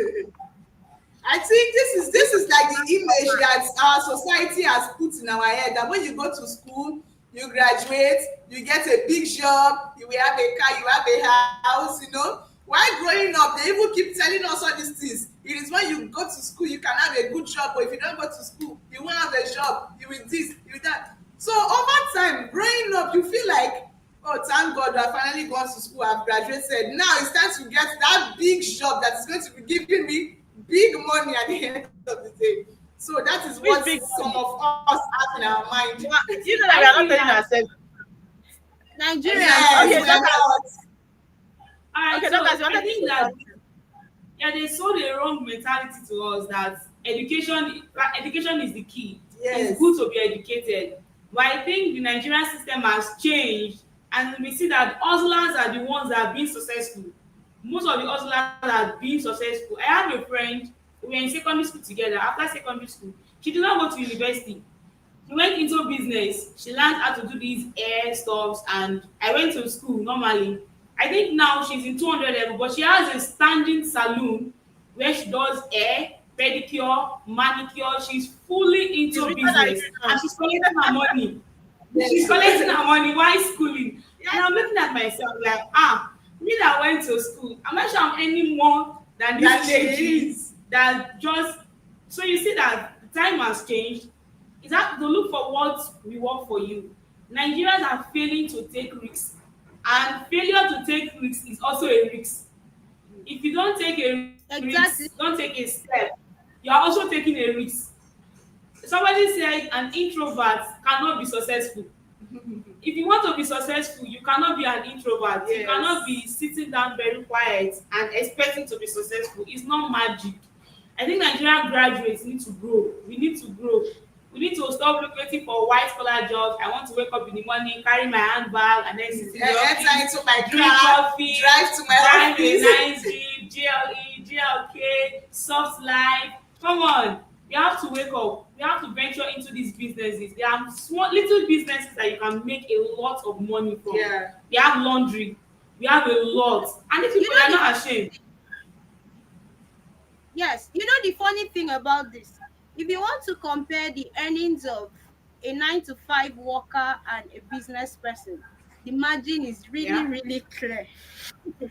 I think this is like the image that our society has put in our head that when you go to school, you graduate, you get a big job, you will have a car, you have a house, you know. While growing up, they even keep telling us all these things. It is when you go to school, you can have a good job, but if you don't go to school, you won't have a job, you will this, you will that. So over time, growing up, you feel like, oh, thank God I finally gone to school, I've graduated. Now it's time to get that big job that is going to be giving me big money at the end of the day. So that is Which what big some money? of us have in our mind. You know that we are not telling ourselves. Nigerians Yes, Okay, too. we are Dorcas. not. All right, Okay, so Dorcas, you I wanted to think say that something. yeah, they sold a wrong mentality to us that education is the key. Yes. It's good to be educated. But I think the Nigerian system has changed, and we see that hustlers are the ones that are being successful. Most of the hustlers are being successful. I have a friend, we were in secondary school together. After secondary school, she did not go to university. She went into business. She learned how to do these hair stuffs, and I went to school normally. I think now she's in 200 level, but she has a standing salon where she does hair, pedicure, manicure. She's fully It's into richer than business, you and now. she's collecting her money. She's collecting her money while schooling. And I'm looking at myself like, me that went to school, I'm not sure I'm any more than That this she lady is. that just. So you see that the time has changed. Is that to look for what will work for you. Nigerians are failing to take risks, and failure to take risks is also a risk. If you don't take a Exactly. risk, don't take a step, you are also taking a risk. Somebody said an introvert cannot be successful. If you want to be successful, you cannot be an introvert. You Yes. cannot be sitting down very quiet and expecting to be successful. It's not magic. I think Nigerian graduates need to grow. We need to grow. We need to stop waiting for white collar jobs. I want to wake up in the morning, carry my handbag, and then sit in the Enter office, into my drink car, coffee, drive to my drive a office. nice Jeep, GLE, GLK, soft life. Come on. We have to wake up. We have to venture into these businesses. There are small little businesses that you can make a lot of money from. Yeah. We have laundry. We have a lot. And these people know are not ashamed. Yes, you know the funny thing about this, if you want to compare the earnings of a 9 to 5 worker and a business person, the margin is really, Yeah. really clear.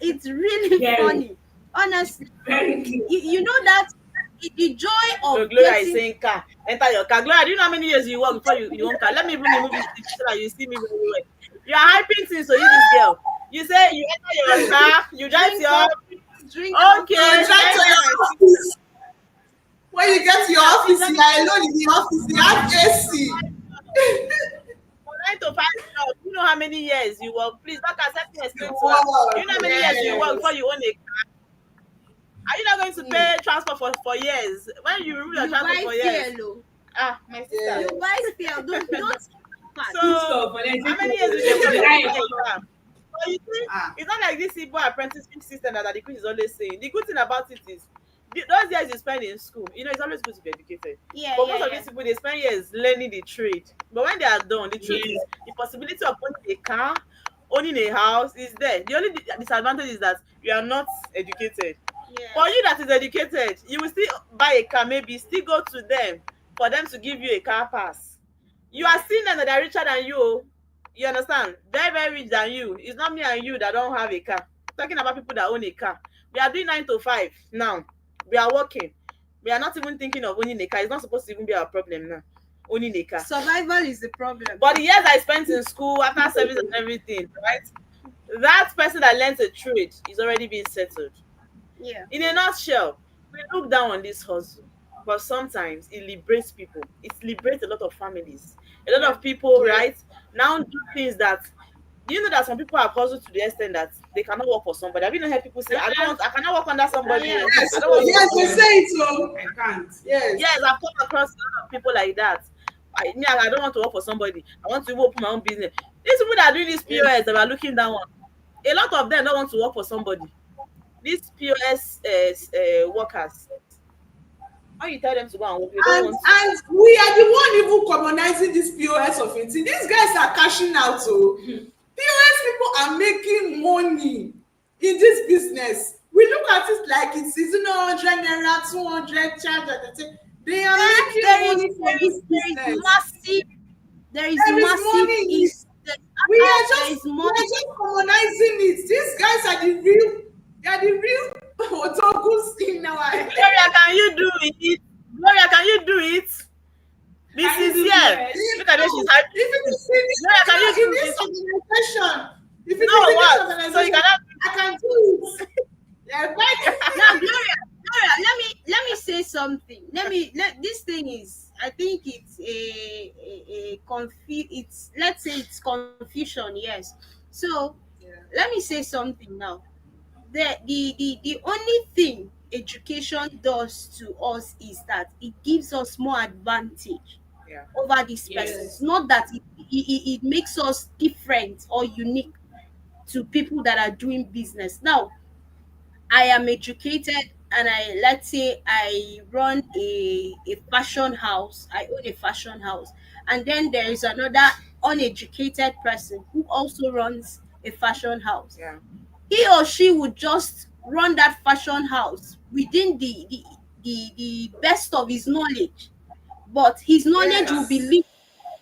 It's really Very. funny. Honestly, Very clear. you know that the joy So of Gloria is getting saying car. Enter your car. Gloria, do you know how many years you work before you own car? Let me bring the movie so that you see me very well. You are hyping things to you, this girl. You say you enter your car, you drive drink your coffee, drink okay. You drive to your office. When you get to your office, you are alone in the office. You have AC. For 9 to 5 job, you know how many years you work? Please don't accept me explain to her. Wow, You know how many years you work yes. before you own a car? Are you not going to pay transport for years? When you remove your you buy transport for years? fuel, oh. My sister. Yeah. You buy fuel, don't So Stuff, but then how many take years it. did you Right. work? So you see, it's not like this Igbo apprenticeship system that the Queen is always saying. The good thing about it is those years you spend in school, it's always good to be educated. Yeah, But yeah, most of yeah. these people, they spend years learning the trade. But when they are done, the truth is the possibility of owning a car, owning a house is there. The only disadvantage is that you are not educated. Yeah. For you that is educated, you will still buy a car, maybe still go to them for them to give you a car pass. You are seeing them that they are richer than you. You understand? Very, very rich than you. It's not me and you that don't have a car. Talking about people that own a car. We are doing 9 to 5 now. We are working. We are not even thinking of owning a car. It's not supposed to even be our problem now. Owning a car. Survival is the problem. But the years I spent in school, after service and everything, right? That person that learns a trade is already being settled. yeah. In a nutshell, we look down on this hustle, but sometimes it liberates people. It liberates a lot of families. A lot of people, right, now do things that that some people have hustled to the extent that they cannot work for somebody. Have you not heard people say, I cannot work under somebody. Yeah. Yes, I don't want to yes, work they for say it so. I can't. Yes. Yes, I've come across a lot of people like that. I don't want to work for somebody. I want to open my own business. These people that are doing this POS that are looking down on, a lot of them don't want to work for somebody. These POS workers, when you tell them to go and work, they don't want to. And we are the one even commonizing this POS of it. These guys are cashing out. So POS people are making money in this business. We look at it like it's seasonal 100 naira, 200 charge at the time. They are making money for this business. There is There is massive money. is We are there is money. just commonizing it. These guys are the real otakus in our Gloria, can you do it? Gloria, can you do it? Be Can you do sincere. it? Look at this, she's happy. If it is in Gloria, can you do this it? organization, if it is No, in what? this So you organization, cannot. I can do it. Yeah, Now, Gloria, let me say something. This thing is, I think it's it's, let's say it's confusion, yes. So let me say something now. The only thing education does to us is that it gives us more advantage over these Yes. persons. Not that it makes us different or unique to people that are doing business. Now, I am educated. and let's say I run a fashion house, I own a fashion house, and then there is another uneducated person who also runs a fashion house. Yeah. He or she would just run that fashion house within the best of his knowledge, but his knowledge will be Yes. limited.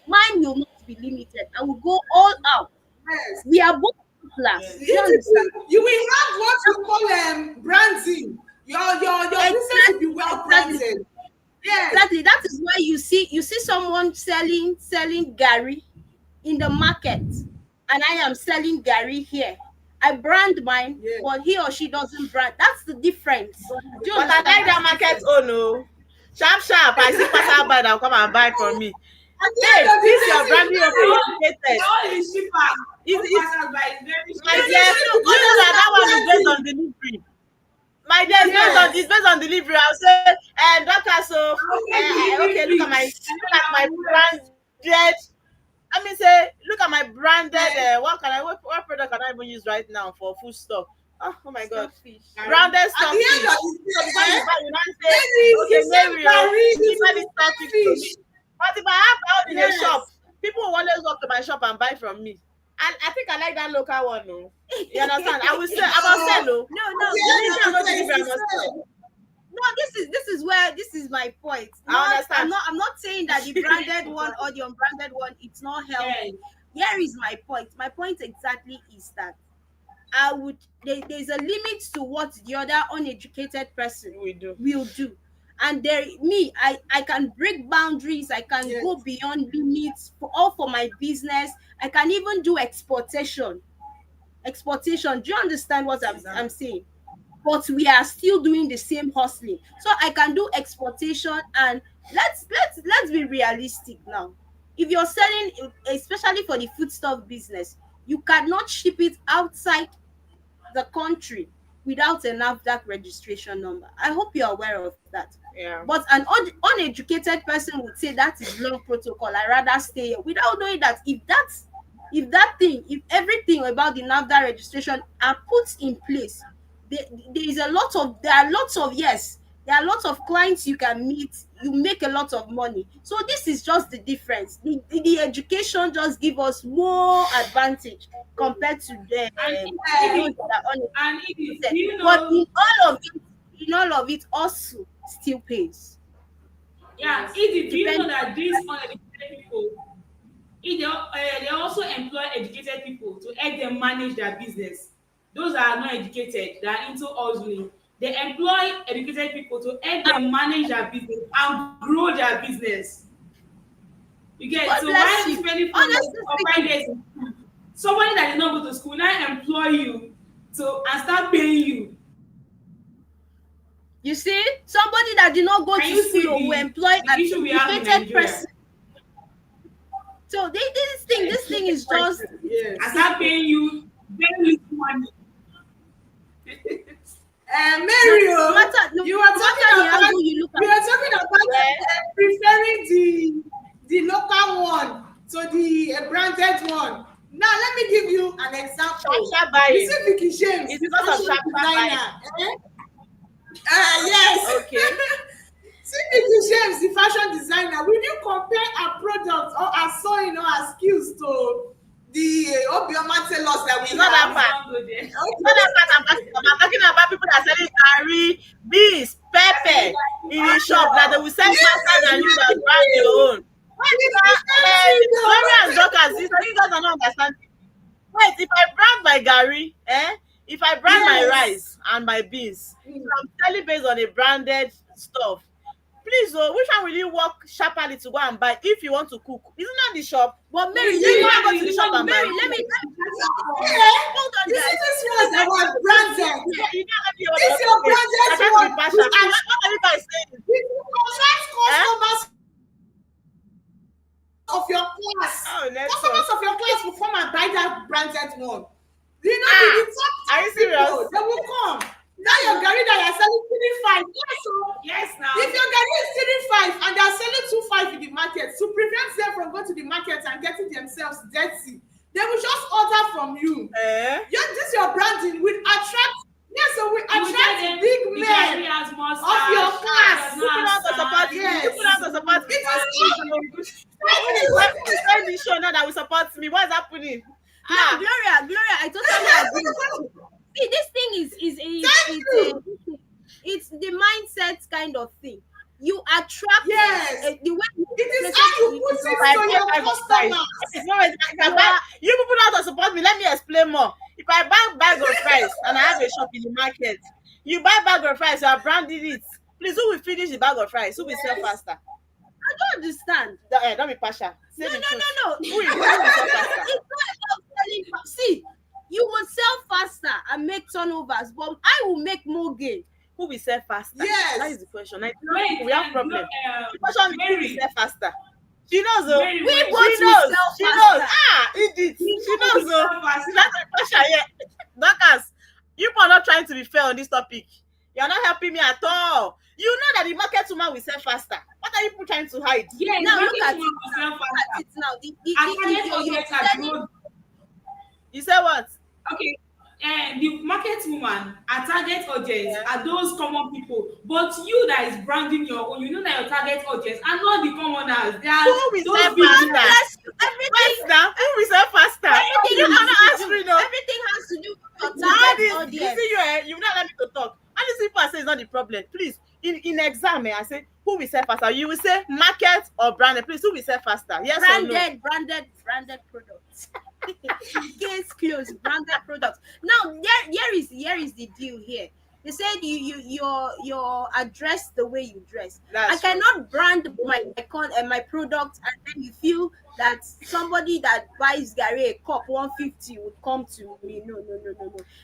Mine will not be limited. I will go all out. Yes. We are both class. You will have what you call branding. Your business will be well branded. Yes. Exactly. That is why you see someone selling Gary in the market, and I am selling Gary here. I brand mine, Yeah. but he or she doesn't brand. That's the difference. Do you But I like understand? that market. Oh no. Sharp, sharp. I see passer by that will come and buy from me. At the Hey, end of the this day, your branding it's of very- educated. All is cheaper. It's- Passers by is very My cheap. dear, you know that one is based on delivery. My dear, it's based on delivery. I'll say, doctor, so okay, look at my branded. I mean, say, look at my branded. What product can I even use right now for food stuff? Oh my God, branded At stuff. the end of So the before day, you buy, you now say, maybe okay, you say Mary, Gary, give me you this stuff to fish. me. But if I have out in a Yes. shop, people will always walk to my shop and buy from me. And I think I like that local one, no. You understand? I will say, I must sell, no. No, At the end of the day, Delivery, I it's must the sell. same. no, this is my point. I understand. I'm not saying that the branded one or the unbranded one it's not healthy. Here is my point. My point exactly is that there's a limit to what the other uneducated person We do. will do. And I can break boundaries, I can Yes. go beyond limits for my business. I can even do exportation. Do you understand what I'm saying? But we are still doing the same hustling. So I can do exportation, and let's be realistic now. If you're selling, especially for the foodstuff business, you cannot ship it outside the country without a NAFDAC registration number. I hope you're aware of that. Yeah. But an uneducated person would say that is long protocol. I rather stay here, without knowing that if everything about the NAFDAC registration are put in place, there are lots of clients you can meet, you make a lot of money. So this is just the difference. The education just give us more advantage compared to the those that are And it is, uneducated. you But know, in all of it also still pays. yeah, it is, do you know Depend- that these uneducated people, they also employ educated people to help them manage their business. Those that are not educated, that are into hustling, they employ educated people to help them manage their business and grow their business. You get God so bless why you. spending Honestly or 5 days in school? Somebody that did not go to school now employ you and start paying you. You see, somebody that did not go Can to you see school the- will employ the an issue we have in educated Nigeria? person. So this thing is just Yes. And start paying you very little money. Mary, no matter you were talking the about angle you look we at. were talking about preferring the local one to the branded one. Now let me give you an example. Sharp buying. You see Vicky James, It's the because of fashion sharp designer. Yes. Okay. See Vicky James, the fashion designer. Will you compare her product or her sewing or her skills to the Obioma tailors that we It's not that have? bad. Don't go there. It's not that bad. I'm talking about people that are selling curry, beans, pepper in a shop that they will sell faster than you that brand your own. Mary and Dorcas, you guys are not understanding. Wait, if I brand my Gary, if I brand my Yes. rice and my beans, if I'm selling based on a branded stuff, please, which one will you work sharply to go and buy if you want to cook? Isn't that the shop? But Mary, You let me want to go to the shop and buy? Mary, let me Hold on, You see guys. this one that was branded. You can't let me This order. your branded I can't one. be partial. What are you guys saying? If you convert customers of your class, Oh, next customers of your class will come and buy that branded one. You know, the top are you people, serious? they will come. Now your Gary that you're selling 3.5. Yes, so Yes, now. if your Gary is 3.5 and they're selling 2.5 in the market, to prevent them from going to the market and getting themselves dirty, they will just order from you. Eh? This your branding will attract Yes, so we You will tell attract them big the Gary men has more of your stars, class. does You put not out have to support stars. me. Yes. You put out to support me. Who is trying this show now that will support me? What's happening? No, Gloria, I totally agree. See, this thing it's the mindset kind of thing. You attract Yes. the way It is how you put it If I to your buy customers. it's not if I buy, you people out to support me. Let me explain more. If I buy bag of rice and I have a shop in the market, you buy bag of rice, you are branding it. Please, who will finish the bag of rice? Who will sell faster? I don't understand. Don't be partial. Say No, the no, truth. no, no. Who will sell faster? It's not about selling see, you will sell faster and make turnovers, but I will make more gain. Who will sell faster? Yes. That is the question. Wait, We have problem. The question is who will Mary, sell faster? She knows, though. Mary, We wait. both She will knows. sell She faster. knows. Edith. She knows, will though. sell faster. She's not a question here. Dorcas, you are not trying to be fair on this topic. You are not helping me at all. You know that the market woman will sell faster. What are you people trying to hide? Yes, Now look market at woman will sell Look faster. at it now. And target audience are selling- growing. You say what? Okay, the market woman, our target audience are those common people, but you that is branding your own, you know that your target audience are not the commoners. They are Who will those sell big faster? people. Yes, everything Wait now. Who will sell faster? everything You has cannot to answer do- it, no. everything has to do with your All target this, you audience. see, you not let me to talk. All these people I say is not the problem. Please, in exam, I say who will sell faster? You will say market or branded. Please, who will sell faster? Yes or no? Branded products. Case closed. Branded products. Now, here is the deal here. They said your address the way you dress. That's I cannot brand my product and then you feel that somebody that buys Gary a cup 150 would come to me. No.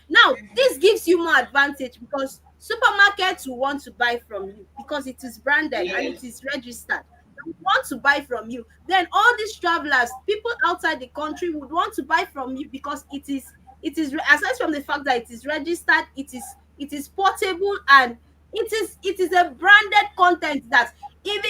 Now, this gives you more advantage because supermarkets will want to buy from you because it is branded and it is registered. They would want to buy from you. Then all these travelers, people outside the country would want to buy from you because it is aside from the fact that it is registered, it is portable, and it is a branded content that if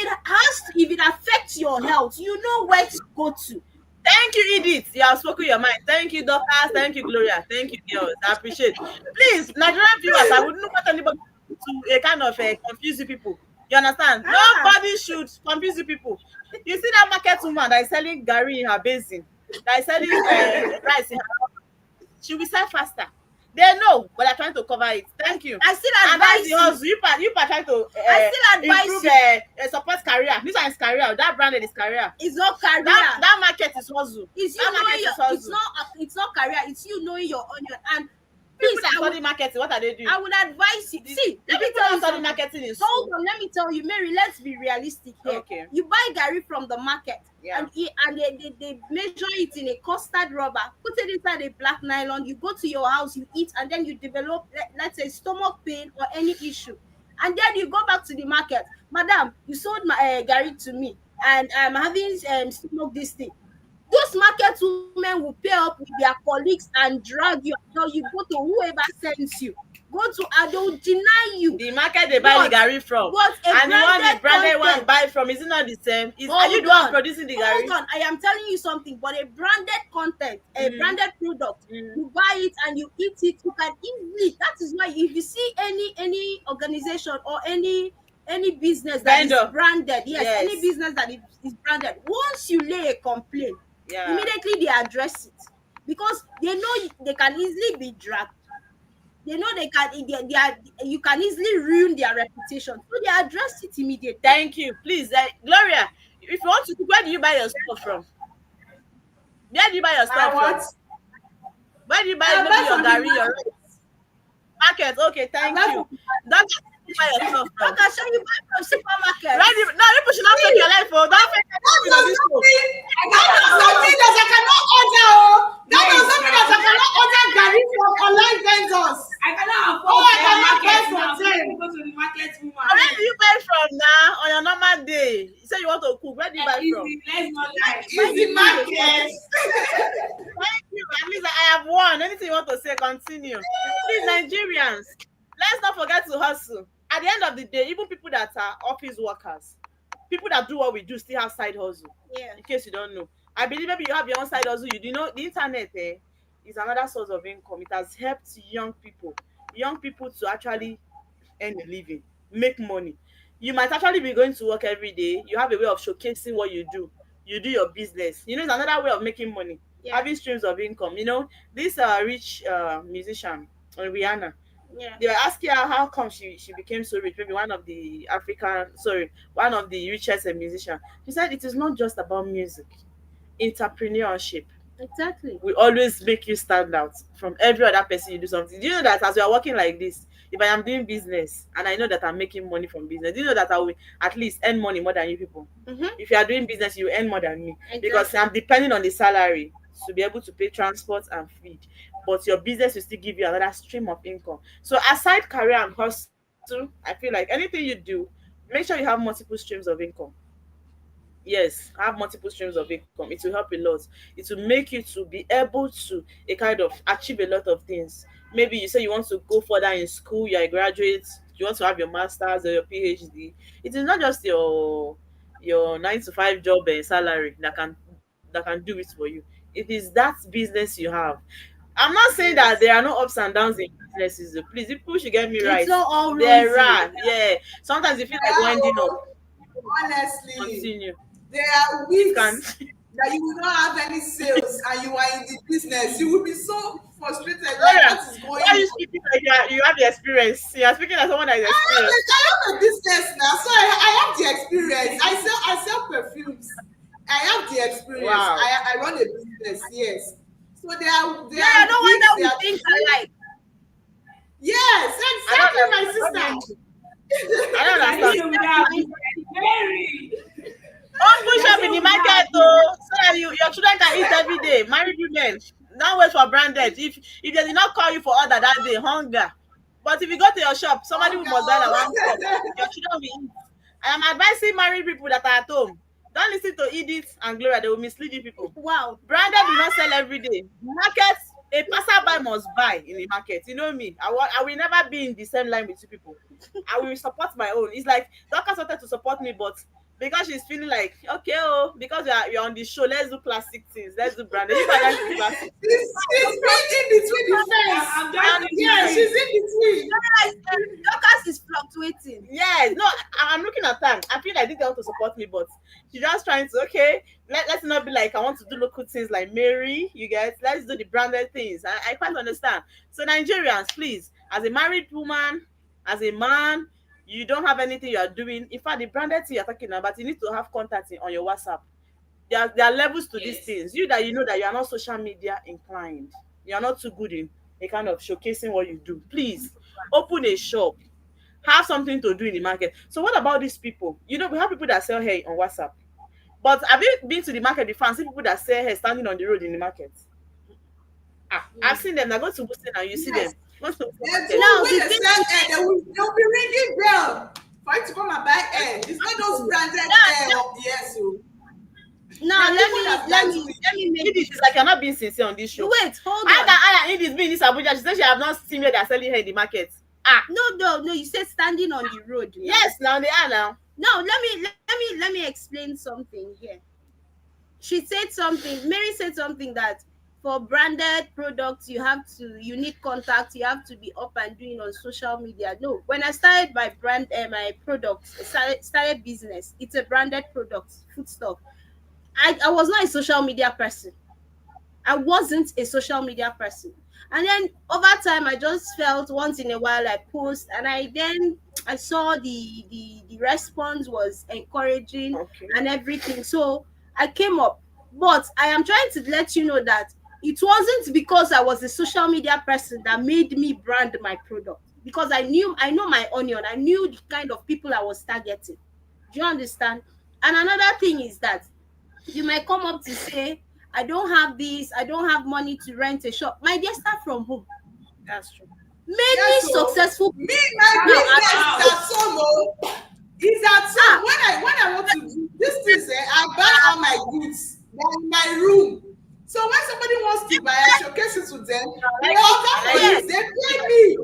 it affects your health, you know where to go to. Thank you, Edith. You have spoken your mind. Thank you, Dorcas. Thank you, Gloria. Thank you, girls. I appreciate. Please, Nigerian viewers, I would not want anybody to kind of confuse you people. You understand? Nobody should confuse you people. You see that market woman that is selling Gary in her basin, that is selling rice in her, she will sell faster. They know, but they're trying to cover it. Thank you. I still And that's advise the you. hustle. You are trying to I still advise improve you. support career. This one is career. That branded is career. It's not career. That market is hustle. It's you that knowing market your. is hustle. It's not career. It's you knowing your onion. And People please, that I study would, marketing, what are they doing? I would advise you. See, The let me people tell that you study something. marketing in Hold school. on, let me tell you, Mary. Let's be realistic here. Okay. You buy Gary from the market, Yeah. and they measure it in a custard rubber, put it inside a black nylon. You go to your house, you eat, and then you develop, let's say, stomach pain or any issue, and then you go back to the market. Madam, you sold my Gary to me, and I'm having stomach this thing. Those market women will pair up with their colleagues and drag you until you go to whoever sends you. Go to, and they will deny you. The market they buy the Gary from, But a and the one the branded branded one content- buy from, is it not the same? Are Hold you the one on. producing the Gary? Hold on, I am telling you something. But a branded content, a branded product, you buy it and you eat it. You can easily. That is why if you see any organization or any business that Vendor. is branded, Yes. any business that is branded, once you lay a complaint, Yeah. immediately they address it because they know they can easily be dragged. They know you can easily ruin their reputation, so they address it immediately. Thank you. Please, Gloria, if you want to, where do you buy your stuff from? Where do you buy your stuff what? from? Where do you buy I buy maybe your from the Gary, your market. rice? Market. Okay, thank buy you. from That's where you buy your stuff from. I can show you buy from supermarket. No, people should not fake your life. Oh, don't fake your life on this show. That does not mean that I cannot order. That does not mean that I cannot order Gary from online vendors. I cannot afford Oh, I the cannot market buy from now. So them. let me go to the market woman. Where do you buy from now on your normal day? You say you want to cook. Where do you buy from? Easy, let's not lie. Easy market. Thank you. At least I have won. Anything you want to say, continue. Please, Nigerians, let's not forget to hustle. At the end of the day, even people that are office workers, people that do what we do still have side hustle. Yeah. In case you don't know. I believe maybe you have your own side hustle. You know the internet is another source of income. It has helped young people young people to actually earn a living, make money. You might actually be going to work every day. You have a way of showcasing what you do. You do your business. You know, it's another way of making money, Yeah. having streams of income. You know, this rich musician, Rihanna, Yeah. they were asking her how come she became so rich. Maybe one of the richest musician. She said it is not just about music, entrepreneurship Exactly. will always make you stand out from every other person you do something. Do you know that as we are working like this, if I am doing business and I know that I'm making money from business, do you know that I will at least earn money more than you people? Mm-hmm. If you are doing business, you earn more than me because Exactly. I'm depending on the salary to be able to pay transport and feed. But your business will still give you another stream of income. So aside career and hustle, I feel like anything you do, make sure you have multiple streams of income. Yes, have multiple streams of income. It will help a lot. It will make you to be able to a kind of achieve a lot of things. Maybe you say you want to go further in school, you're a graduate, you want to have your masters or your PhD. It is not just your 9 to 5 job and salary that can do it for you. It is that business you have. I'm not saying that there are no ups and downs in businesses. Please, people should get me right. It's not all There rosy. are, yeah. Sometimes you feel like winding up. Honestly, Continue. there are It can. weeks that you will not have any sales and you are in the business. You will be so frustrated, like Laura, what is going why are you on? speaking like you have the experience? You are speaking as someone that is experienced. I have a business now, so I have the experience. I sell perfumes. I have the experience. Wow. I run a business, yes. So there Yeah, are no weeks, wonder we there are think days. alike. Yes, exactly, my sister. I don't I understand. need to be that Mary. Don't push up in the market though, so that your children can eat every day. Married women, don't wait for branded. If they did not call you for order that day, hunger. But if you go to your shop, somebody who must buy that one cup, your children will eat. I am advising married people that are at home. Don't listen to Edith and Gloria, they will mislead you people. Wow. Branded do not sell every day. Market, a passerby must buy in the market. You know me. I will never be in the same line with you people. I will support my own. It's like Dorcas wanted to support me, but because she's feeling like, okay, because you're on the show, let's do classic things. Let's do branded. You guys like to do classic. She's been in between the fence. I'm just Yeah, she's in between. Dorcas is fluctuating. Yes, no, I'm looking at time. I feel like they want to support me, but she's just trying to, okay, let's not be like, I want to do local things like Mary, you guys, let's do the branded things. I quite understand. So Nigerians, please, as a married woman, as a man, you don't have anything you are doing. In fact, the branded thing you're talking about, you need to have contact on your WhatsApp. There are levels to these Yes. things. You that you know that you are not social media inclined. You are not too good in a kind of showcasing what you do. Please open a shop. Have something to do in the market. So what about these people? You know, we have people that sell hair on WhatsApp. But have you been to the market before and seen people that sell hair standing on the road in the market? I've seen them. They go to Boston and you see Yes. them. Go to the They market. do Now, when the they sell air, they'll be ringing bell for you to come and buy air. It's not those branded air. Yes, so. Now Now, people that let like me to- let me make Edith is like, you're not being sincere on this show. wait, hold How on. can I and Edith be in this Abuja? She said she have not seen where they're selling hair in the market. No, you said standing on the road. now. Yes, now they are now. Now let me explain something here. She said something. Mary said something that for branded products you need contact. You have to be up and doing on social media. No, when I started my my products, started business. It's a branded product, food stuff. I was not a social media person. I wasn't a social media person. And then over time, I just felt once in a while I post, and I saw the response was encouraging Okay. and everything. So I came up. But I am trying to let you know that it wasn't because I was a social media person that made me brand my product. Because I know my onion, I knew the kind of people I was targeting. Do you understand? And another thing is that you might come up to say, I don't have this, I don't have money to rent a shop. My dear, start from home. That's true. Many Yes, so successful me, my business is at home. Oh. It's at home. When I want to do this things, I buy all my goods. They're in my room. So when somebody wants to buy, I showcase it to them. They order for it. They pay me.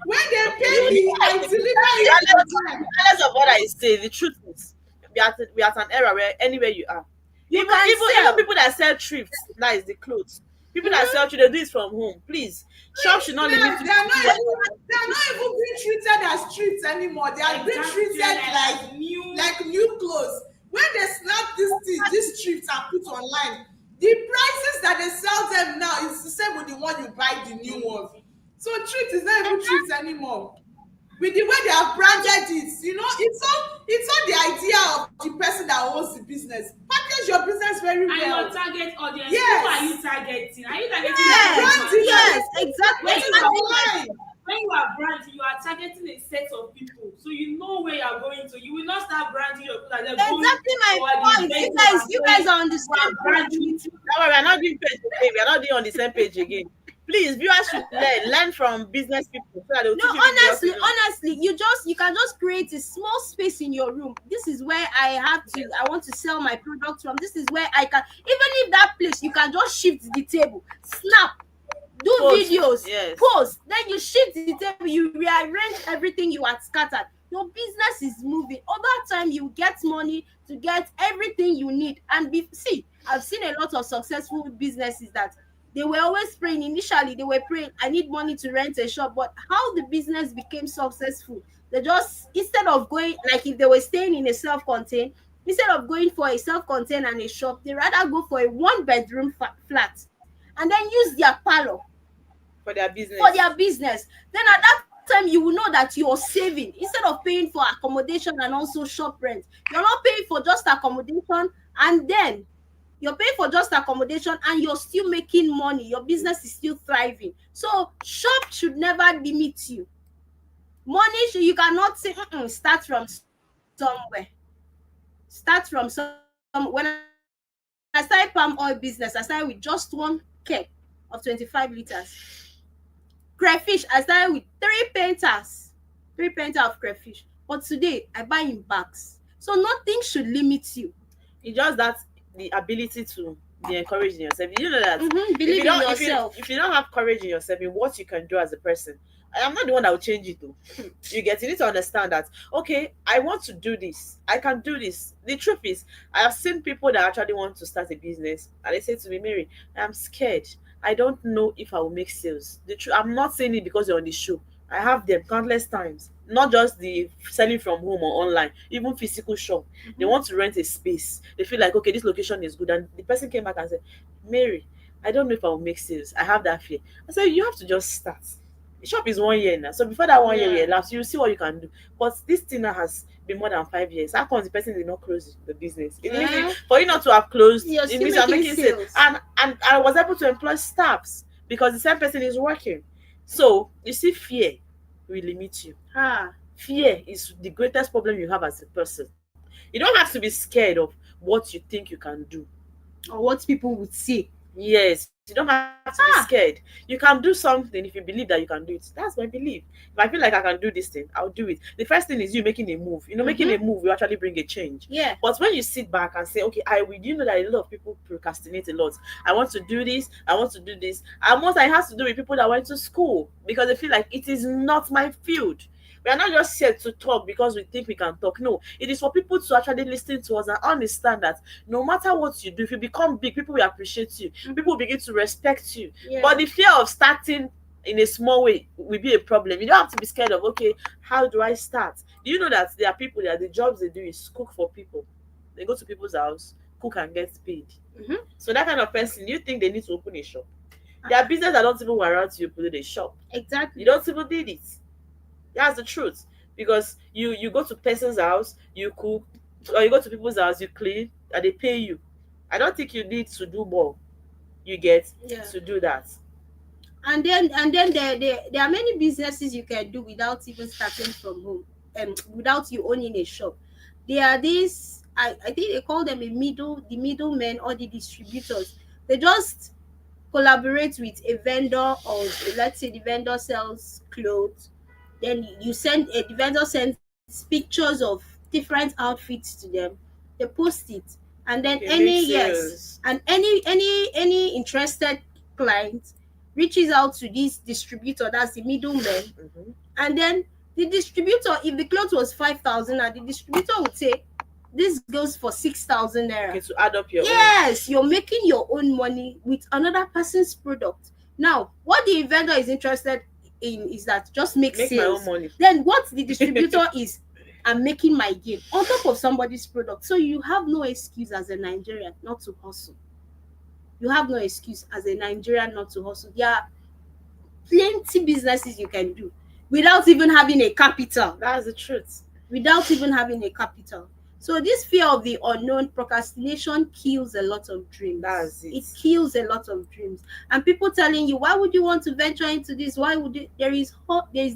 When they pay me, I deliver it on time. Regardless of what I say, the truth is, we are at an era where anywhere you are, You even can even sell. people that sell thrifts, that is the clothes. People that sell through, they do it from home. Please, shop should not limit Yeah, to they are not even being treated as treats anymore. They are being treated like new clothes. When they snap these treats and put online, the prices that they sell them now is the same with the one you buy the new ones. So treat is not even treats anymore. With the way they have branded it, it's all the idea of the person that owns the business. Package your business very And well. your target audience, Yes. who are you targeting? Are you targeting Yes, the brand consumer? yes, exactly. When you It's are online. when you are branding, you are targeting a set of people, so you know where you are going to. You will not start branding your people and then going Exactly my toward the point. You vendors guys, and you going guys are on the to same branding. page. Now we are not doing page again. We are not doing on the same page again. Please, viewers should learn from business people so that they will No, teach you people what to do. honestly, you can just create a small space in your room. This is where I want to sell my product from. This is where I can, even if that place, you can just shift the table, snap, do Post, videos, yes. post, then you shift the table, you rearrange everything you had scattered. Your business is moving. Over time, you get money to get everything you need. And see, I've seen a lot of successful businesses that they were always praying. Initially, they were praying, I need money to rent a shop. But how the business became successful, they just, instead of going, like if they were staying in a self-contained, instead of going for a self-contained and a shop, they rather go for a one-bedroom flat and then use their parlor For their business. Then at that time, you will know that you're saving. Instead of paying for accommodation and also shop rent, you're not paying for just accommodation, and then you're paying for just accommodation and you're still making money. Your business is still thriving. So shop should never limit you. Money you cannot say start from somewhere. Start from some. When I started palm oil business, I started with just one keg of 25 liters. Crayfish, I started with three painters of crayfish. But today, I buy in bags. So nothing should limit you. It's just that the ability to be encouraged in yourself. You know that Believe in yourself. If you don't have courage in yourself in what you can do as a person, I'm not the one that will change it though. You need to understand that, okay, I want to do this. I can do this. The truth is, I have seen people that actually want to start a business and they say to me, Mary, I'm scared. I don't know if I will make sales. I'm not saying it because you're on the show. I have them countless times. Not just the selling from home or online, even physical shop. They want to rent a space. They feel like, okay, this location is good. And the person came back and said, Mary, I don't know if I will make sales. I have that fear. I said, you have to just start. The shop is 1 year now. So before that 1 year elapses, you'll see what you can do. But this thing now has been more than 5 years. How come the person did not close the business? It means for you not to have closed, You're it still means you're making making sales. And I was able to employ staffs because the same person is working. So you see, fear will limit you. Fear is the greatest problem you have as a person. You don't have to be scared of what you think you can do or what people would say. Yes, you don't have to be scared. You can do something if you believe that you can do it. That's my belief. If I feel like I can do this thing, I'll do it. The first thing is you making a move. Making a move will actually bring a change. Yeah. But when you sit back and say, okay, you know that a lot of people procrastinate a lot. I want to do this. I want to do this. And most it has to do with people that went to school because they feel like it is not my field. We are not just here to talk because we think we can talk. No, it is for people to actually listen to us and understand that no matter what you do, if you become big, people will appreciate you. People will begin to respect you. Yeah. But the fear of starting in a small way will be a problem. You don't have to be scared of, okay, how do I start? Do you know that there are people that the jobs they do is cook for people? They go to people's house, cook and get paid. So that kind of person, you think they need to open a shop? There are businesses that don't even warrant you open a shop. Exactly. You don't even need it. That's the truth. Because you go to person's house, you cook, or you go to people's house, you clean, and they pay you. I don't think you need to do more. You get to do that. And then there are many businesses you can do without even starting from home, and without you owning a shop. There are these, I think they call them the middlemen or the distributors. They just collaborate with a vendor, or let's say the vendor sells clothes. Then the vendor sends pictures of different outfits to them. They post it, and then any interested client reaches out to this distributor, that's the middleman, and then the distributor, if the clothes was 5,000, and the distributor would say, this goes for 6,000 naira. Okay, to add up your own. Yes, you're making your own money with another person's product. Now, what the vendor is interested in is that just make Make my sales. own money. Then what the distributor is, I'm making my gain on top of somebody's product. So you have no excuse as a Nigerian not to hustle. You have no excuse as a Nigerian not to hustle. There are plenty businesses you can do without even having a capital. That's the truth. Without even having a capital. So this fear of the unknown, procrastination kills a lot of dreams. That's it. It kills a lot of dreams. And people telling you, why would you want to venture into this? Why would you? There is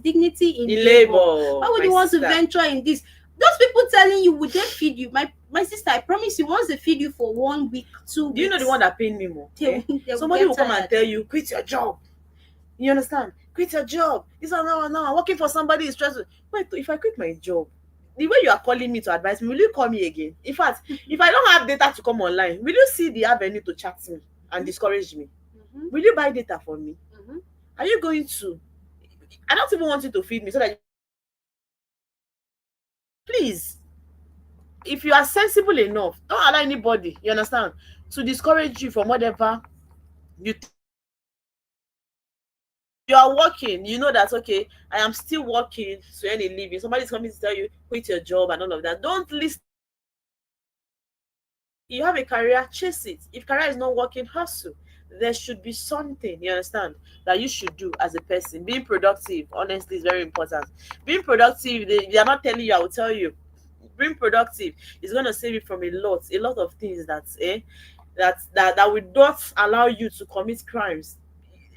dignity in labor. Why would you want to venture in this? Those people telling you, would they feed you? My sister, I promise you, once they feed you for 1 week, 2 weeks. Do you know the one that paid me more? They Somebody will get come and tired. tell you, quit your job. You understand? Quit your job. This one, no, I'm working for somebody is stressful. Wait, if I quit my job, the way you are calling me to advise me, will you call me again? In fact, if I don't have data to come online, will you see the avenue to chat me and discourage me? Mhm. Will you buy data for me? Mhm. Are you going to? I don't even want you to feed me so that please, if you are sensible enough, don't allow anybody, you understand, to discourage you from whatever you you are working. You know that, okay, I am still working to earn a living. Somebody's coming to tell you quit your job and all of that. Don't listen. You have a career, chase it. If career is not working, hustle. There should be something, you understand, that you should do as a person. Being productive, honestly, is very important. Being productive, they are not telling you, I will tell you. Being productive is going to save you from a lot of things that that will not allow you to commit crimes.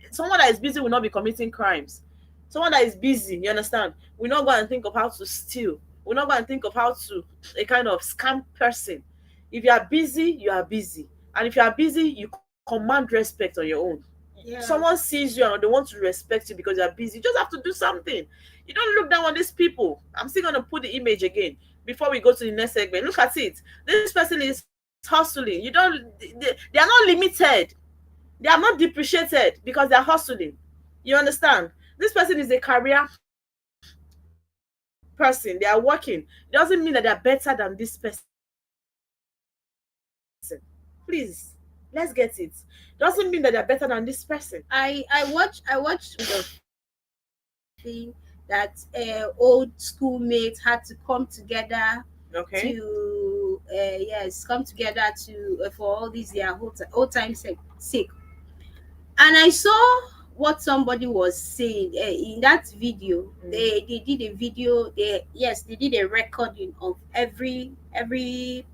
Someone that is busy will not be committing crimes. Someone that is busy, you understand, will not go and think of how to steal. Will not go and think of how to a kind of scam person. If you are busy, you are busy. And if you are busy, you command respect on your own. Yeah. Someone sees you and they want to respect you because you are busy. You just have to do something. You don't look down on these people. I'm still going to put the image again before we go to the next segment. Look at it. This person is hustling. They are not limited. They are not depreciated because they are hustling. You understand? This person is a career person. They are working. It doesn't mean that they are better than this person. Please, let's get it. Doesn't mean that they are better than this person. I watched the thing that old schoolmates had to come together Okay. to come together to for all these their old time sake. And I saw what somebody was saying in that video. They did a video. They did a recording of every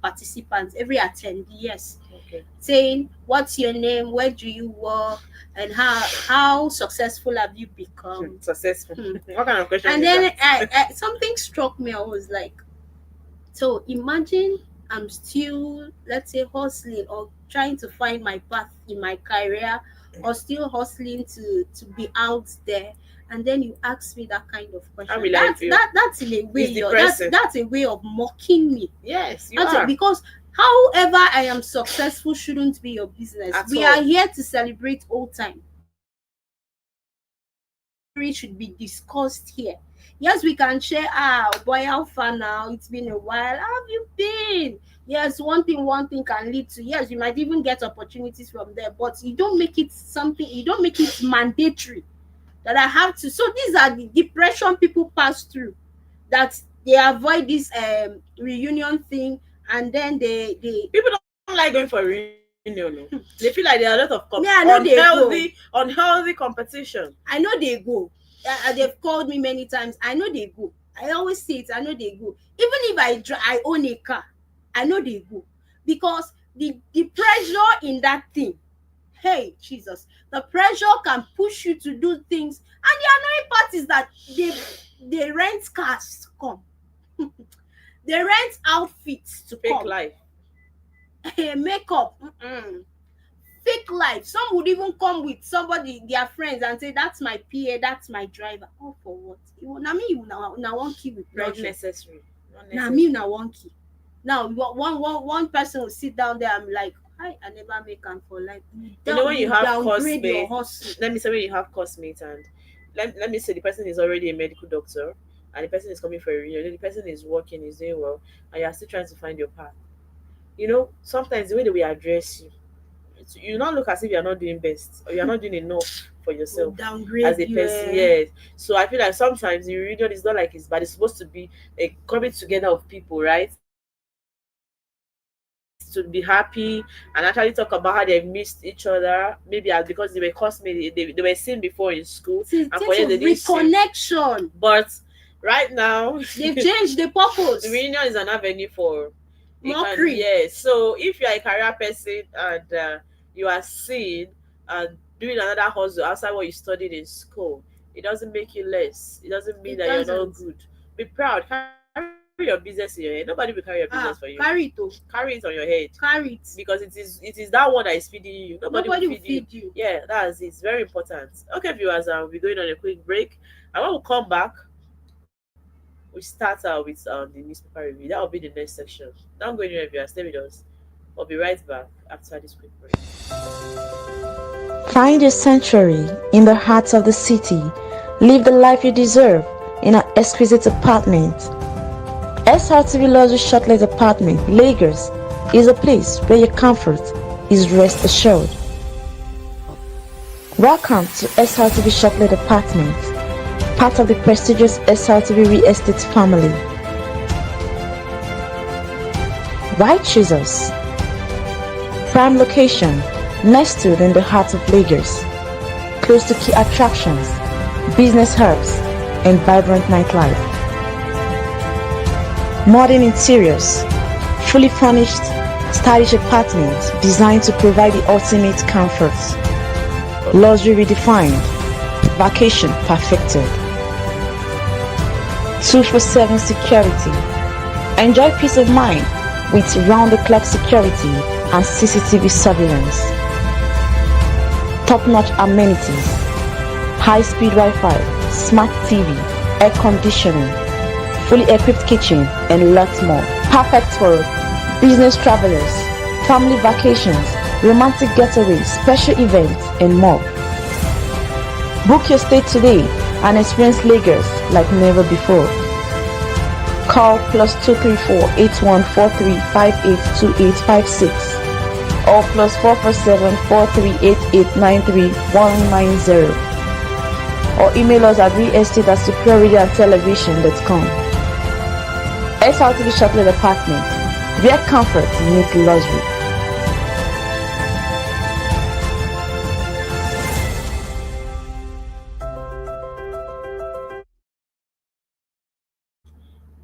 participant, every attendee. Yes, Okay. saying what's your name, where do you work, and how successful have you become. Successful. What kind of question And is then that? something struck me. I was like, so imagine I'm still, let's say, hustling or trying to find my path in my career, or still hustling to be out there, and then you ask me that kind of question. How will I feel? That's in a way It's depressing. that's a way of mocking me. Yes, you That's are. it, because however I am successful shouldn't be your business. At We all. are here to celebrate old time. It should be discussed here. Yes, we can share, boy, how far now? It's been a while. How have you been? Yes, one thing can lead to, yes, you might even get opportunities from there, but you don't make it something, you don't make it mandatory that I have to. So these are the depression people pass through, that they avoid this reunion thing, and then they People don't like going for reunion. No. They feel like there are a lot of Me, I know they unhealthy competition. I know they go. They've called me many times. I know they go. I always say it. I know they go. Even if I own a car, I know they go, because the pressure in that thing. Hey, Jesus, the pressure can push you to do things, and the annoying part is that they rent cars to come. They rent outfits to Fake come. life. Makeup. Fake life. Some would even come with somebody, their friends, and say, that's my PA, that's my driver. All for what? Now me, now one key with Not pressure. necessary. Now me, now one key. Now one person will sit down there. I'm like, I never make am for life. You know when you have downgrade your cosmates. hustle. Let me say when you have cosmates, and let me say the person is already a medical doctor, and the person is coming for a reunion, the person is working, is doing well, and you are still trying to find your path. You know, sometimes the way they will address you, you not look as if you're not doing best or you're not doing enough for Will yourself as downgrade a you. person. Yes. So I feel like sometimes the reunion is not like it's bad. It's supposed to be a coming together of people, right? To be happy and actually talk about how they missed each other. Maybe as because they were classmates, they were seen before in school, It's a and for sense them of they didn't see. reconnection. But right now, They've changed the purpose. the reunion is an avenue for Mockery. yes. So if you are a career person and you are seen and doing another hustle outside what you studied in school, it doesn't make you less. It doesn't mean It that you're not doesn't. good. Be proud. Carry your business in your head. Nobody will carry your business for you. Carry it. Oh. Carry it on your head Carry it. because it is that one that is feeding you. Nobody Nobody will will feed you. feed you. Yeah, that's it's very important. Okay, viewers, we'll be going on a quick break, and when we come back, we start with the newspaper review. That will be the next section. Don't go anywhere, viewers. Stay with us. We'll be right back after this quick break. Find your sanctuary in the heart of the city. Live the life you deserve in an exquisite apartment. SRTV Luxury Shortlet Apartment, Lagos, is a place where your comfort is rest assured. Welcome to SRTV Shortlet Apartment, part of the prestigious SRTV Real Estate family. Why choose us? Prime location, nestled in the heart of Lagos, close to key attractions, business hubs, and vibrant nightlife. Modern interiors, fully furnished, stylish apartments designed to provide the ultimate comfort. Luxury redefined, vacation perfected. 247 security. Enjoy peace of mind with round-the-clock security and CCTV surveillance. Top-notch amenities, high-speed Wi-Fi, smart TV, air conditioning, fully equipped kitchen, and lots more. Perfect for business travelers, family vacations, romantic getaways, special events, and more. Book your stay today and experience Lagos like never before. Call +234 8143 582856 or +447 4388 93190 or email us at realestate@superiorradiotelevision.com. SRTV Shortlet Apartment, where comfort meets luxury.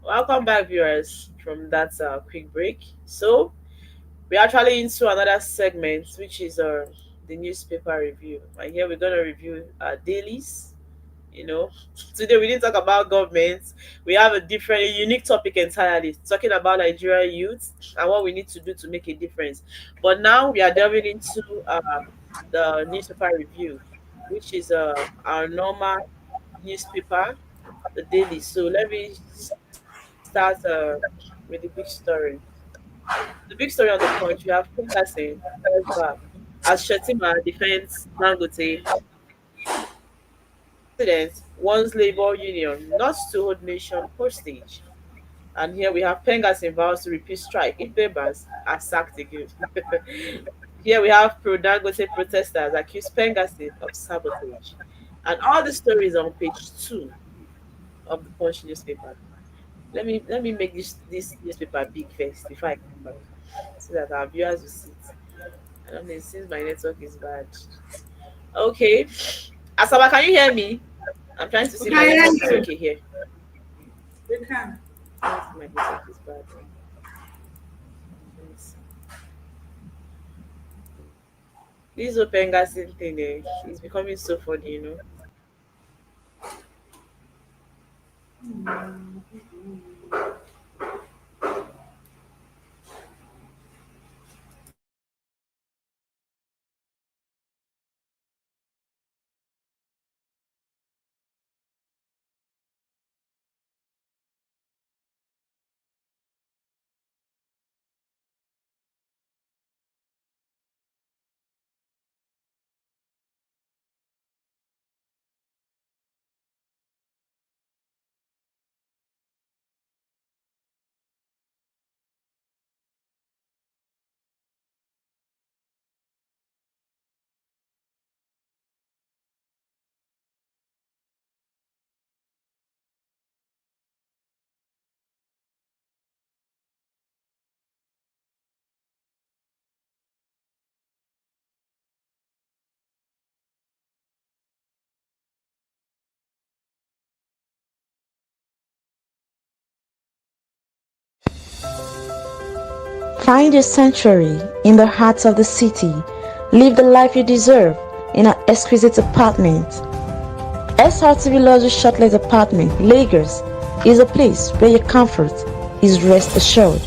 Welcome back, viewers, from that quick break. So we're actually into another segment, which is the newspaper review. And here we're gonna review dailies. You know, today we didn't talk about government. We have a unique topic entirely, talking about Nigerian youth and what we need to do to make a difference. But now we are delving into the newspaper review, which is our normal newspaper, the daily. So let me start with the big story. The big story on the punch, we have Pegasin first back as Shetima defends Dangote. President wants labor union not to hold nation hostage. And here we have Pengasin vows to repeat strike if members are sacked again. Here we have pro Dangote protesters accuse Pengasin of sabotage. And all the stories on page 2 of the Punch newspaper. Let me make this newspaper big first before I come back so that our viewers will see it. I don't know since my network is bad. Okay. Asaba, can you hear me? I'm trying to see Okay, my I hear network is you. okay here. You can. I think my network is bad. Let me see. This open gassing thing is becoming so funny, you know. Find your sanctuary in the heart of the city. Live the life you deserve in an exquisite apartment. SRTV Luxury Shortlet Apartment, Lagos, is a place where your comfort is rest assured.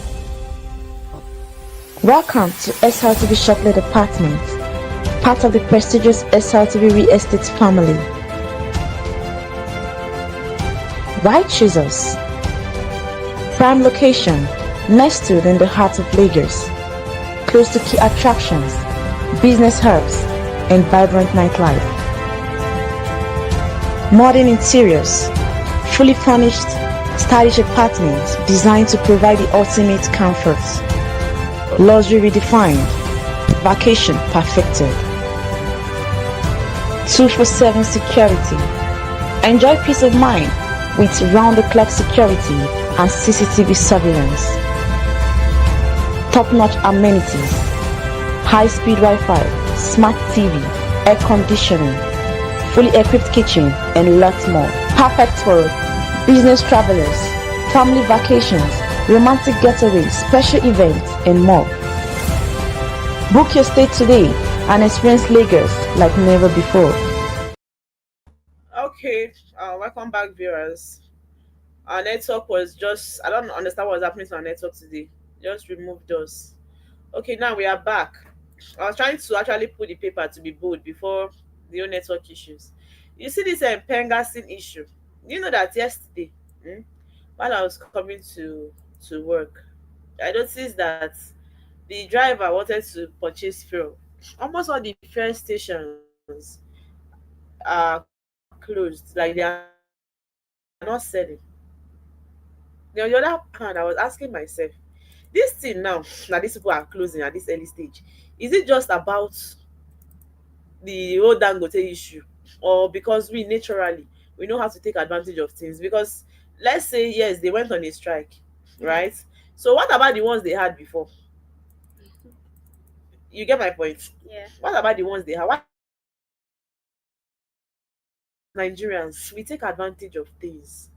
Welcome to SRTV Shortlet Apartment, part of the prestigious SRTV Real Estate family. Why choose us? Prime location, nestled in the heart of Lagos, close to key attractions, business hubs, and vibrant nightlife. Modern interiors, fully furnished, stylish apartments designed to provide the ultimate comfort. Luxury redefined, vacation perfected. 24/7 security. Enjoy peace of mind with round-the-clock security and CCTV surveillance. Top-notch amenities, high-speed Wi-Fi, smart TV, air conditioning, fully equipped kitchen, and lots more. Perfect for business travelers, family vacations, romantic getaways, special events, and more. Book your stay today and experience Lagos like never before. Okay, welcome back, viewers. Our network was just, I don't understand what was happening to our network today. Just removed us. Okay, now we are back. I was trying to actually put the paper to be bold before the whole network issues. You see this Pengassin issue. You know that yesterday, while I was coming to work, I noticed that the driver wanted to purchase fuel. Almost all the fuel stations are closed, like they are not selling. Then on the other hand, I was asking myself, this thing now that these people are closing at this early stage, is it just about the whole Dangote issue, or because we naturally we know how to take advantage of things? Because let's say yes, they went on a strike, right? So what about the ones they had before? You get my point? Yeah. What about the ones they have? Why Nigerians, we take advantage of things,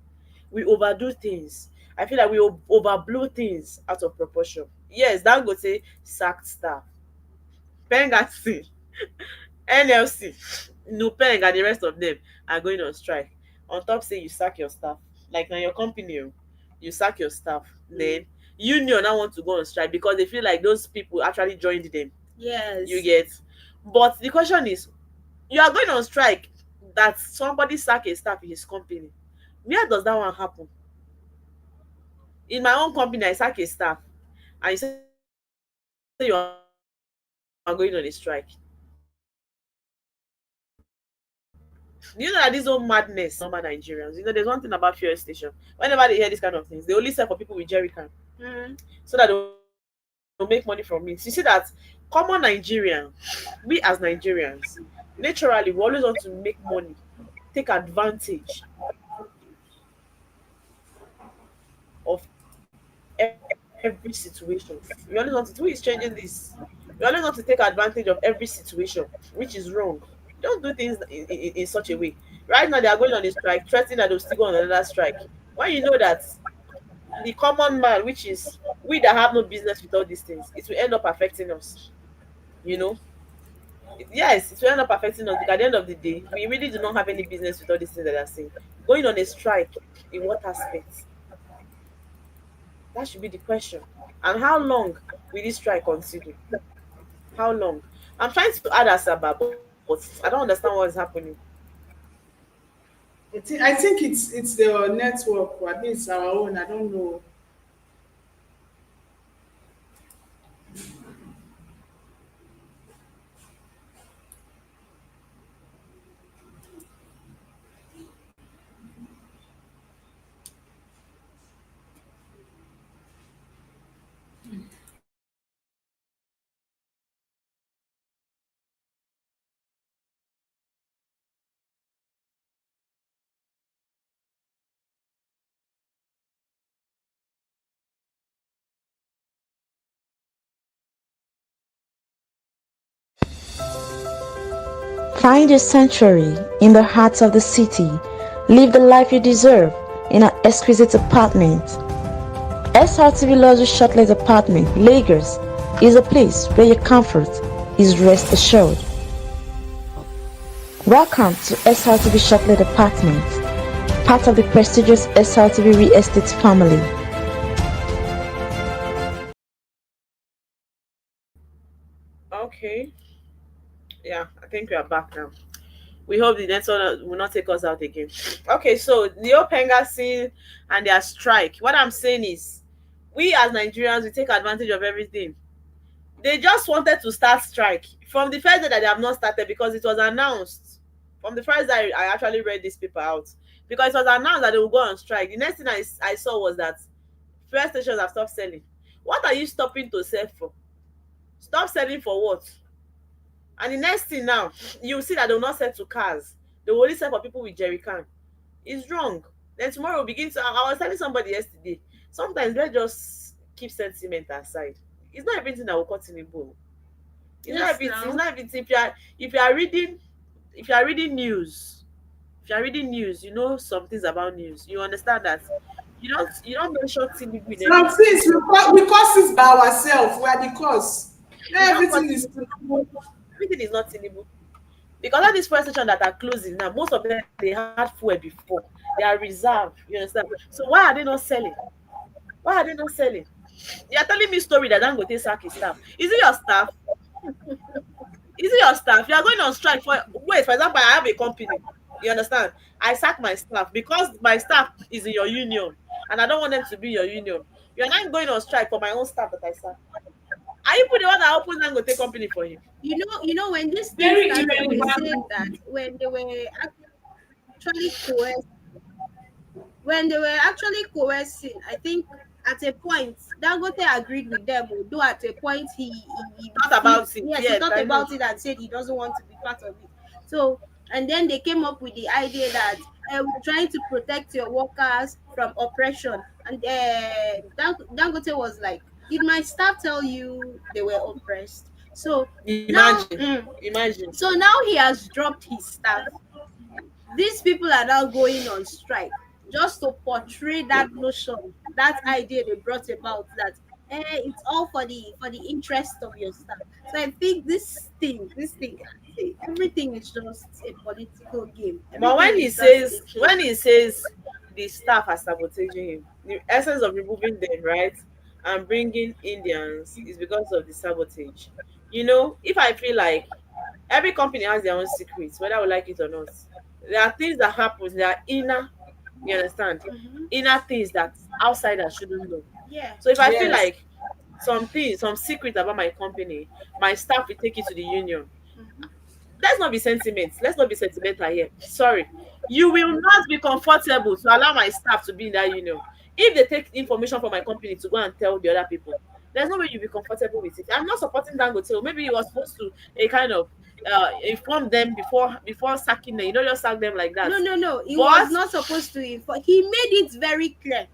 we overdo things. I feel like we overblow things out of proportion. Yes, Dangote sacked staff. Pengassin, NLC, Nupeng, and the rest of them are going on strike. On top, say you sack your staff. Like now your company, you sack your staff. Then union now want to go on strike because they feel like those people actually joined them. Yes. You get. But the question is, you are going on strike that somebody sack a staff in his company. Where does that one happen? In my own company, I sack a staff, and you say you are going on a strike. You know that this whole madness, normal Nigerians. You know, there's one thing about fuel station. Whenever they hear this kind of things, they only sell for people with jerry can, so that they'll make money from it. So you see that common Nigerian, we as Nigerians, naturally, we always want to make money, take advantage of every situation. We always want to. Who is changing this? We always want to take advantage of every situation, which is wrong. Don't do things in such a way. Right now, they are going on a strike, threatening that they'll still go on another strike. When you know that the common man, which is we that have no business with all these things, it will end up affecting us. You know? Yes, it will end up affecting us because at the end of the day, we really do not have any business with all these things that are saying. Going on a strike, in what aspect? That should be the question. And how long will this strike continue? How long? I'm trying to add Asaba, but I don't understand what is happening. I think it's the network, or at least our own. I don't know. Find your sanctuary in the heart of the city. Live the life you deserve in an exquisite apartment. SRTV Luxury Shortlet Apartment, Lagos, is a place where your comfort is rest assured. Welcome to SRTV Shortlet Apartment, part of the prestigious SRTV Real Estate family. Okay. Yeah, I think we are back now. We hope the network will not take us out again. Okay, so the Openga scene and their strike. What I'm saying is, we as Nigerians, we take advantage of everything. They just wanted to start strike from the first day that they have not started, because it was announced from the first day I actually read this paper out, because it was announced that they will go on strike. The next thing I saw was that fuel stations have stopped selling. What are you stopping to sell for? Stop selling for what? And the next thing now, you see that they will not sell to cars. They will only sell for people with jerry can. It's wrong. Then tomorrow we'll begin to. I was telling somebody yesterday. Sometimes let's just keep sentiment aside. It's not everything that will cut in the bowl. It's not everything. It's not everything. If you are reading news, you know some things about news. You understand that you don't mention Tinubu in Some everything. things we cause this by ourselves. We are the cause. Not everything is Everything is not Tinubu. Because all these fuel stations that are closing now, most of them they had fuel before. They are reserved. You understand? So why are they not selling? Why are they not selling? You are telling me story that Dangote sack his staff. Is it your staff? Is it your staff? You are going on strike for example, I have a company. You understand? I sack my staff because my staff is in your union and I don't want them to be your union. You're not going on strike for my own staff that I sack. Are you the one that opened Dangote company for him? You know, when this Very thing started, they irrelevant. said that actually coerced, when they were actually coercing, I think at a point Dangote agreed with them, although at a point he Thought about it. yes, Yes, he thought I know. about it and said he doesn't want to be part of it. So, and then they came up with the idea that we're trying to protect your workers from oppression. And Dangote was like, did my staff tell you they were oppressed? So now, Imagine. so now he has dropped his staff. These people are now going on strike just to portray that notion, that idea they brought about, that it's all for the interest of your staff. So I think everything is just a political game. But when Everything he is just says a game. the staff are sabotaging him, the essence of removing them, right, and bringing Indians is because of the sabotage. If I feel like every company has their own secrets, whether we like it or not, there are things that happen. There are inner, you understand, inner things that outsiders shouldn't know. Yeah. So if I feel Yes. like some secret about my company, my staff will take it to the union. Let's not be sentimental. Let's not be sentimental here. Sorry. You will not be comfortable to allow my staff to be in that union. If they take information from my company to go and tell the other people, there's no way you'll be comfortable with it. I'm not supporting Dangote. Maybe you were supposed to a kind of inform them before sacking them. You don't just sack them like that. No. He But was not supposed to inform. He made it very clear.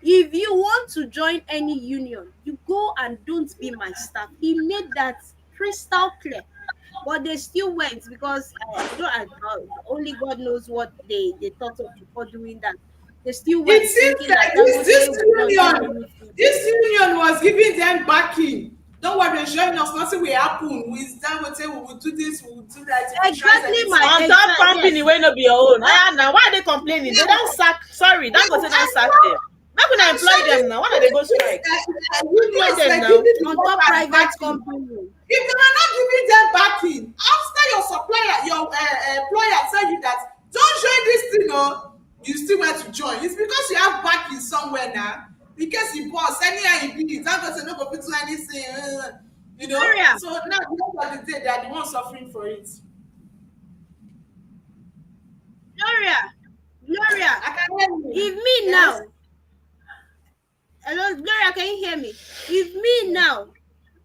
If you want to join any union, you go and don't be my staff. He made that crystal clear. But they still went because only God knows what they thought of before doing that. They still went It seems thinking that that this Dangote would not do union, anything. this union was giving them backing. Don't worry, join us. Nothing will happen. With Dangote, we will do this, we will do that. Exactly my on top company wey no be your own. Now why are they complaining? They don't sack. Sorry, Dangote don't sack them. How can I employ them now? Why don't they go strike? Unions them like now. giving On the top workers private backing. company. If they are not giving them backing, after your supplier, your employer tell you that don't join this thing, you still want to join. It's because you have backing somewhere now. Because you boss, anyhow you be, Dangote no go fit do anything. Gloria. So now at the end of the day, they are the ones suffering for it. Gloria, I can hear you. if me now, hello, Gloria, can you hear me? If me now,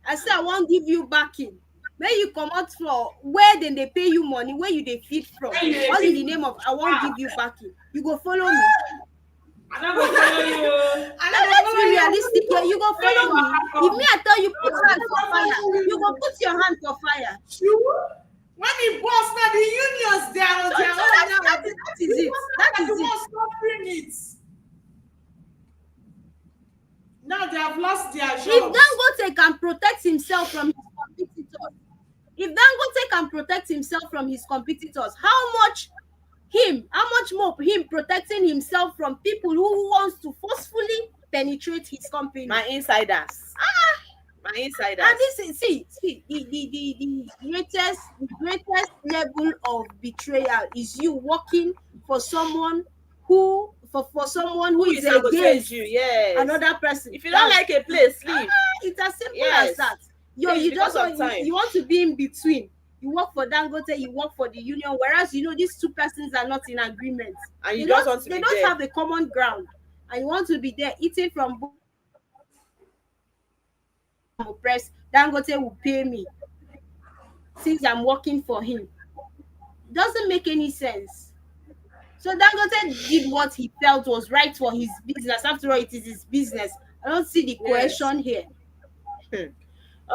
I say I won't give you backing, when you come out for where then they pay you money, where you they feed from, all in the name of I won't give you backing, you go follow me. I'm not going to follow you. Now let's be realistic here. You go follow me. If me I tell you put hand for fire, you go put your hand for fire. Sure. When the boss now, the unions they are on So their own now. that is it. That is the it. ones suffering it. Now they have lost their jobs. If Dangote can protect himself from his competitors, how much more him protecting himself from people who wants to forcefully penetrate his company? My insiders. My insiders. And this is the greatest level of betrayal is you working for someone who is against you? Yes. another person. If you don't like a place, leave. It's as simple Yes. as that. Yes, You because just of time. you want to be in between. You work for Dangote, you work for the union, whereas these two persons are not in agreement. And you They just don't- want to they be don't there. have a common ground, and you want to be there eating from oppressed. Dangote will pay me since I'm working for him. Doesn't make any sense. So Dangote did what he felt was right for his business. After all, it is his business. I don't see the Yes. coercion here.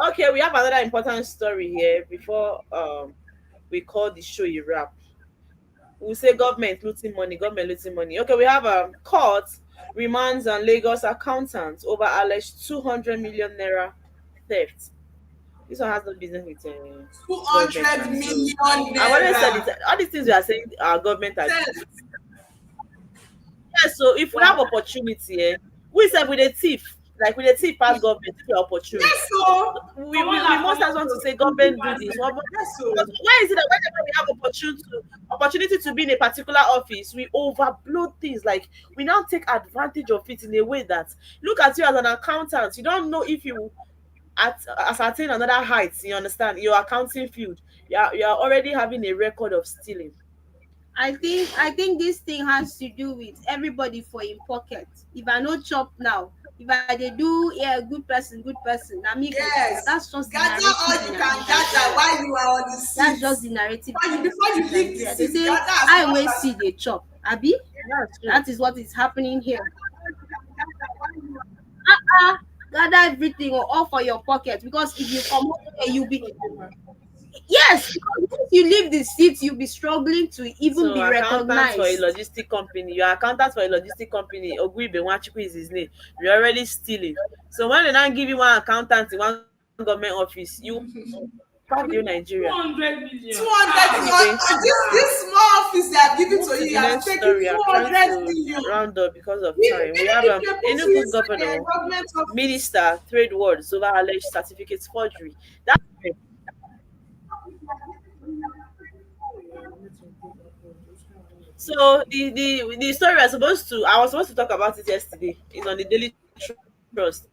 Okay, we have another important story here before we call the show a wrap. We say government looting money. Okay, we have court remands on Lagos accountants over alleged 200 million naira theft. This one has no business with 200 million I already said naira. it. All these things we are saying our government are doing. Theft. Yes, so if we have opportunity, we said with a thief, like with a thief past government, if we have opportunity. Yes, so We must as want to say government do this. But yes, so why is it that whenever we have opportunity to be in a particular office, we overblow things? Like we now take advantage of it in a way that look at you as an accountant. You don't know if you ascertain another height. You understand? Your accounting field, you are already having a record of stealing. I think this thing has to do with everybody for in pocket. If I no chop now, if I dey do good person, na me. yes, That's just the gather narrative all you in can Nigeria. gather while you are on the seat. That's just the narrative. Before you leave the Nigeria. They seat, say gather as I much will as- see the chop. Abi, That's true. that is what is happening here. Gather everything or all for your pocket, because if you come home here, you'll be yes. Because if you leave the seat, you'll be struggling to even So be accountant recognized. for a logistic company, your accountant for a logistic company, Ogwibe Nwachukwu is his name. You're already stealing. So when they now give you one accountant in one government office, you probably do Nigeria. 200 million. 200 this small office they have given to you, you have Next taken story, I'm 200 trying million. to round up because of If- time. We even have if they put you Enugu inside governor, a government office, minister, trade words over alleged certificate forgery. That's so the story I was supposed to talk about it yesterday is on the Daily Trust.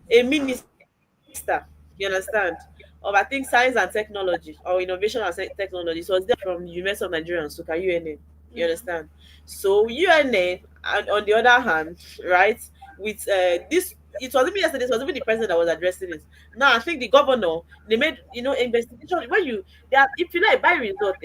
A minister, you understand, of I think science and technology or innovation and technology. So was there from University of Nigeria and Nsukka, UNN. You understand? So UNN, and on the other hand, right, with this, it wasn't even yesterday, it was even the president that was addressing it. Now I think the governor, they made investigation when if you like by result,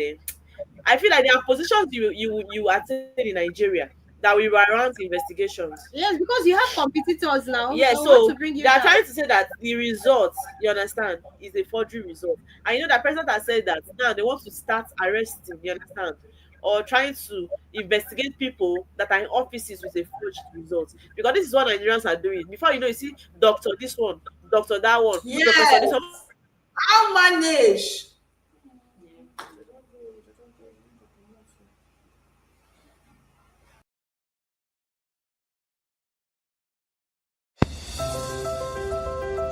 I feel like there are positions you attain in Nigeria that will warrant investigations. Yes, because you have competitors now. Yeah, we want so to bring you they are down. trying to say that the result, you understand, is a forgery result. And you know that president has said that now they want to start arresting, you understand, or trying to investigate people that are in offices with a forged result. Because this is what Nigerians are doing. Before you know, you see doctor this one, doctor that one, Yes. doctor this one. how manage?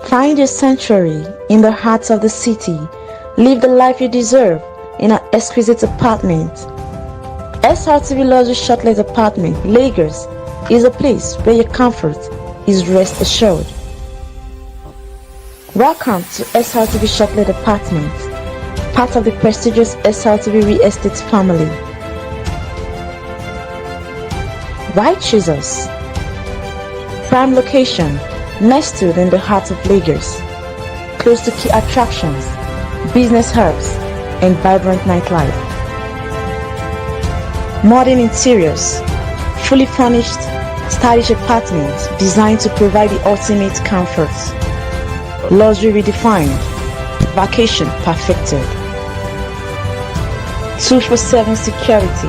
Find your sanctuary in the heart of the city. Live the life you deserve in an exquisite apartment. SRTV Luxury Shortlet Apartment, Lagos, is a place where your comfort is rest assured. Welcome to SRTV Shortlet Apartment, part of the prestigious SRTV Real Estate family. Why choose us? Prime location, nestled in the heart of Lagos, close to key attractions, business hubs, and vibrant nightlife. Modern interiors, fully furnished, stylish apartments designed to provide the ultimate comfort. Luxury redefined, vacation perfected. 24/7 security.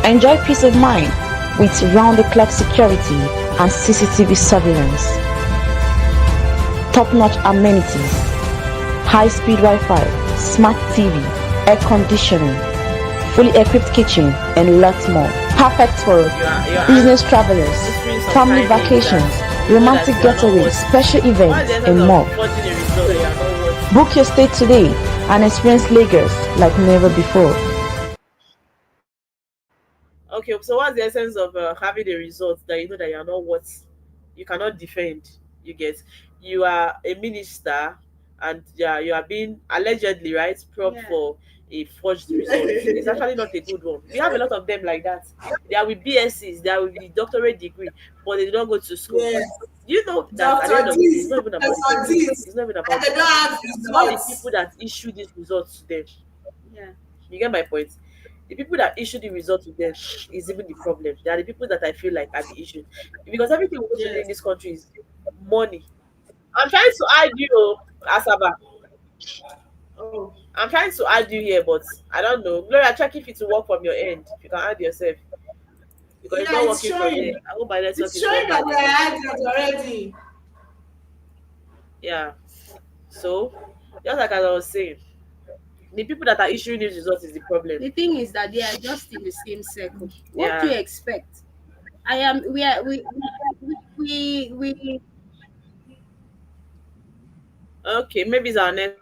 Enjoy peace of mind with round-the-clock security and CCTV surveillance. Top-notch amenities, high-speed Wi-Fi, smart TV, air conditioning, fully equipped kitchen, and lots more. Perfect for business travelers, family vacations, romantic getaways, special events, and more. Book your stay today and experience Lagos like never before. Okay, so what's the essence of having a result that you know that you are not what you cannot defend? You get, you are a minister, and yeah, you are being allegedly, right, propped Yeah. for a forged result. It's actually not a good one. We have a lot of them like that. They are with BScs, they are with the doctorate degree, but they don't go to school. Yes. You know that at the end Doctor of the day, it's this, not even about the Professor doctorate. this, It's not even and about they the don't degree. have It's about the results. people that issue these results to them. Yeah. You get my point? The people that issue the result to them is even the problem. They are the people that I feel like are the issue. Because everything we want to do in Yes. this country is money. I'm trying to argue, oh, Asaba. Oh, I'm trying to argue here, but I don't know. Gloria, check if it will work from your end. If you can add yourself. Because it's yeah, not it's working from here. showing. I hope my network It's is not showing that bad we again. are adults already. Yeah. So, just like as I was saying, the people that are issuing these results is the problem. The thing is that they are just in the same circle. What do Yeah. you expect? I am. We are. We Okay, maybe it's our next.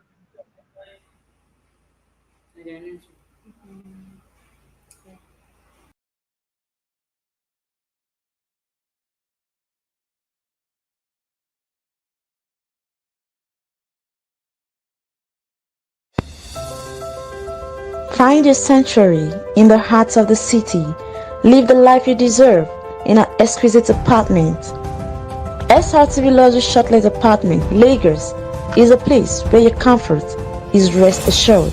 Find your sanctuary in the heart of the city. Live the life you deserve in an exquisite apartment. SRTV Luxury Shortlet Apartment, Lagos, is a place where your comfort is rest assured.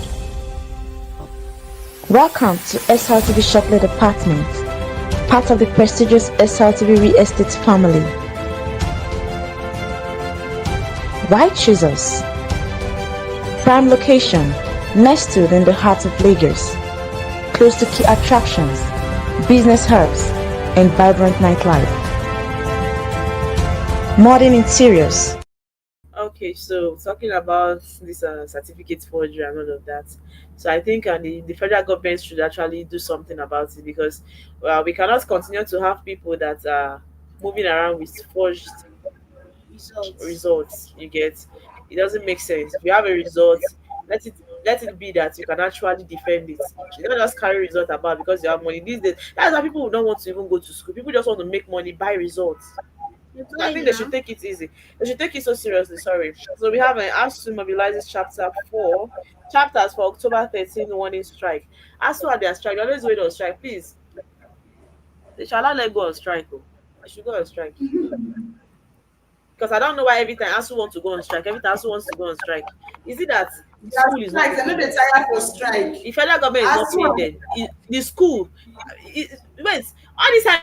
Welcome to SRTV Shortlet Apartment, part of the prestigious SRTV Real Estate family. Why choose us? Prime location, nestled in the heart of Lagos, close to key attractions, business hubs, and vibrant nightlife. Modern interiors. Okay, so talking about this certificate forgery and all of that. So I think the federal government should actually do something about it because we cannot continue to have people that are moving around with forged results. results. You get, it doesn't make sense. If you have a result, let it let it be that you can actually defend it. You don't just carry result about because you have money. These days, that's why people don't want to even go to school. People just want to make money, buy results. You So I buy think they should now. take it easy. They should take it so seriously. Sorry. So we have an ASU mobilizes chapter 4, chapters for October 13 warning strike. ASU and their strike, they always wait on strike. Please, they shall not let go on strike. Oh. They should go on strike. Because I don't know why every time ASU wants to go on strike, every time ASU wants to go on strike. Is it that Their school is not strikes, they're not opening? tired for strike. The federal government is As not paying soon them. The school, wait, all this time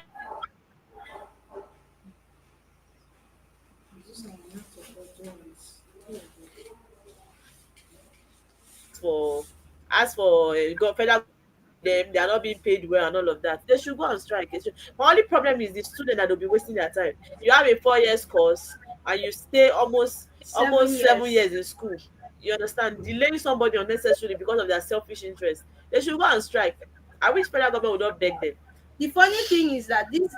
for as for federal them, they are not being paid well and all of that. They should go on strike. My only problem is the student that will be wasting their time. You have a 4 years course and you stay Seven almost 7 years years. in school. You understand? Delaying somebody unnecessarily because of their selfish interest. They should go on strike. I wish federal government would not beg them. The funny thing is that this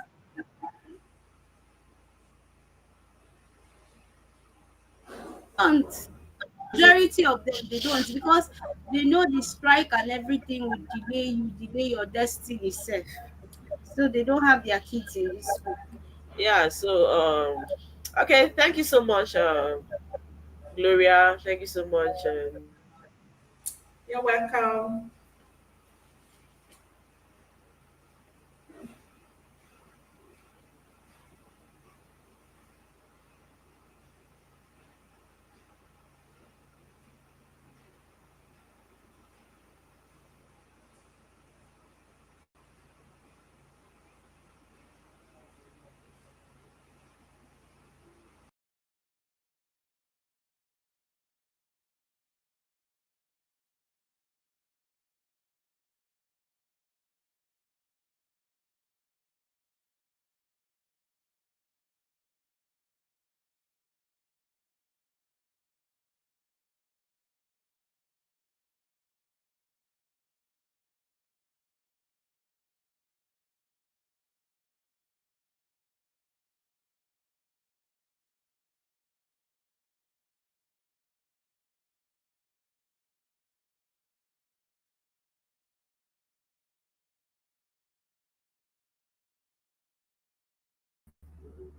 don't. Majority of them they don't because they know the strike and everything will delay you, delay your destiny self. So they don't have their kids in this school. Yeah, so okay, thank you so much, Gloria. Thank you so much. you're welcome.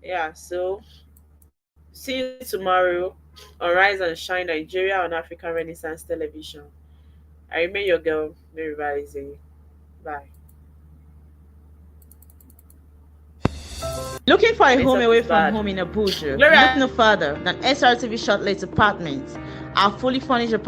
Yeah, so see you tomorrow on Rise and Shine Nigeria on African Renaissance Television. I remain your girl, Mary Riley. Bye. Looking for a Network home away is from bad. home in Abuja? Gloria. Look no further than SRTV Shortlet Apartments. Our fully furnished apartments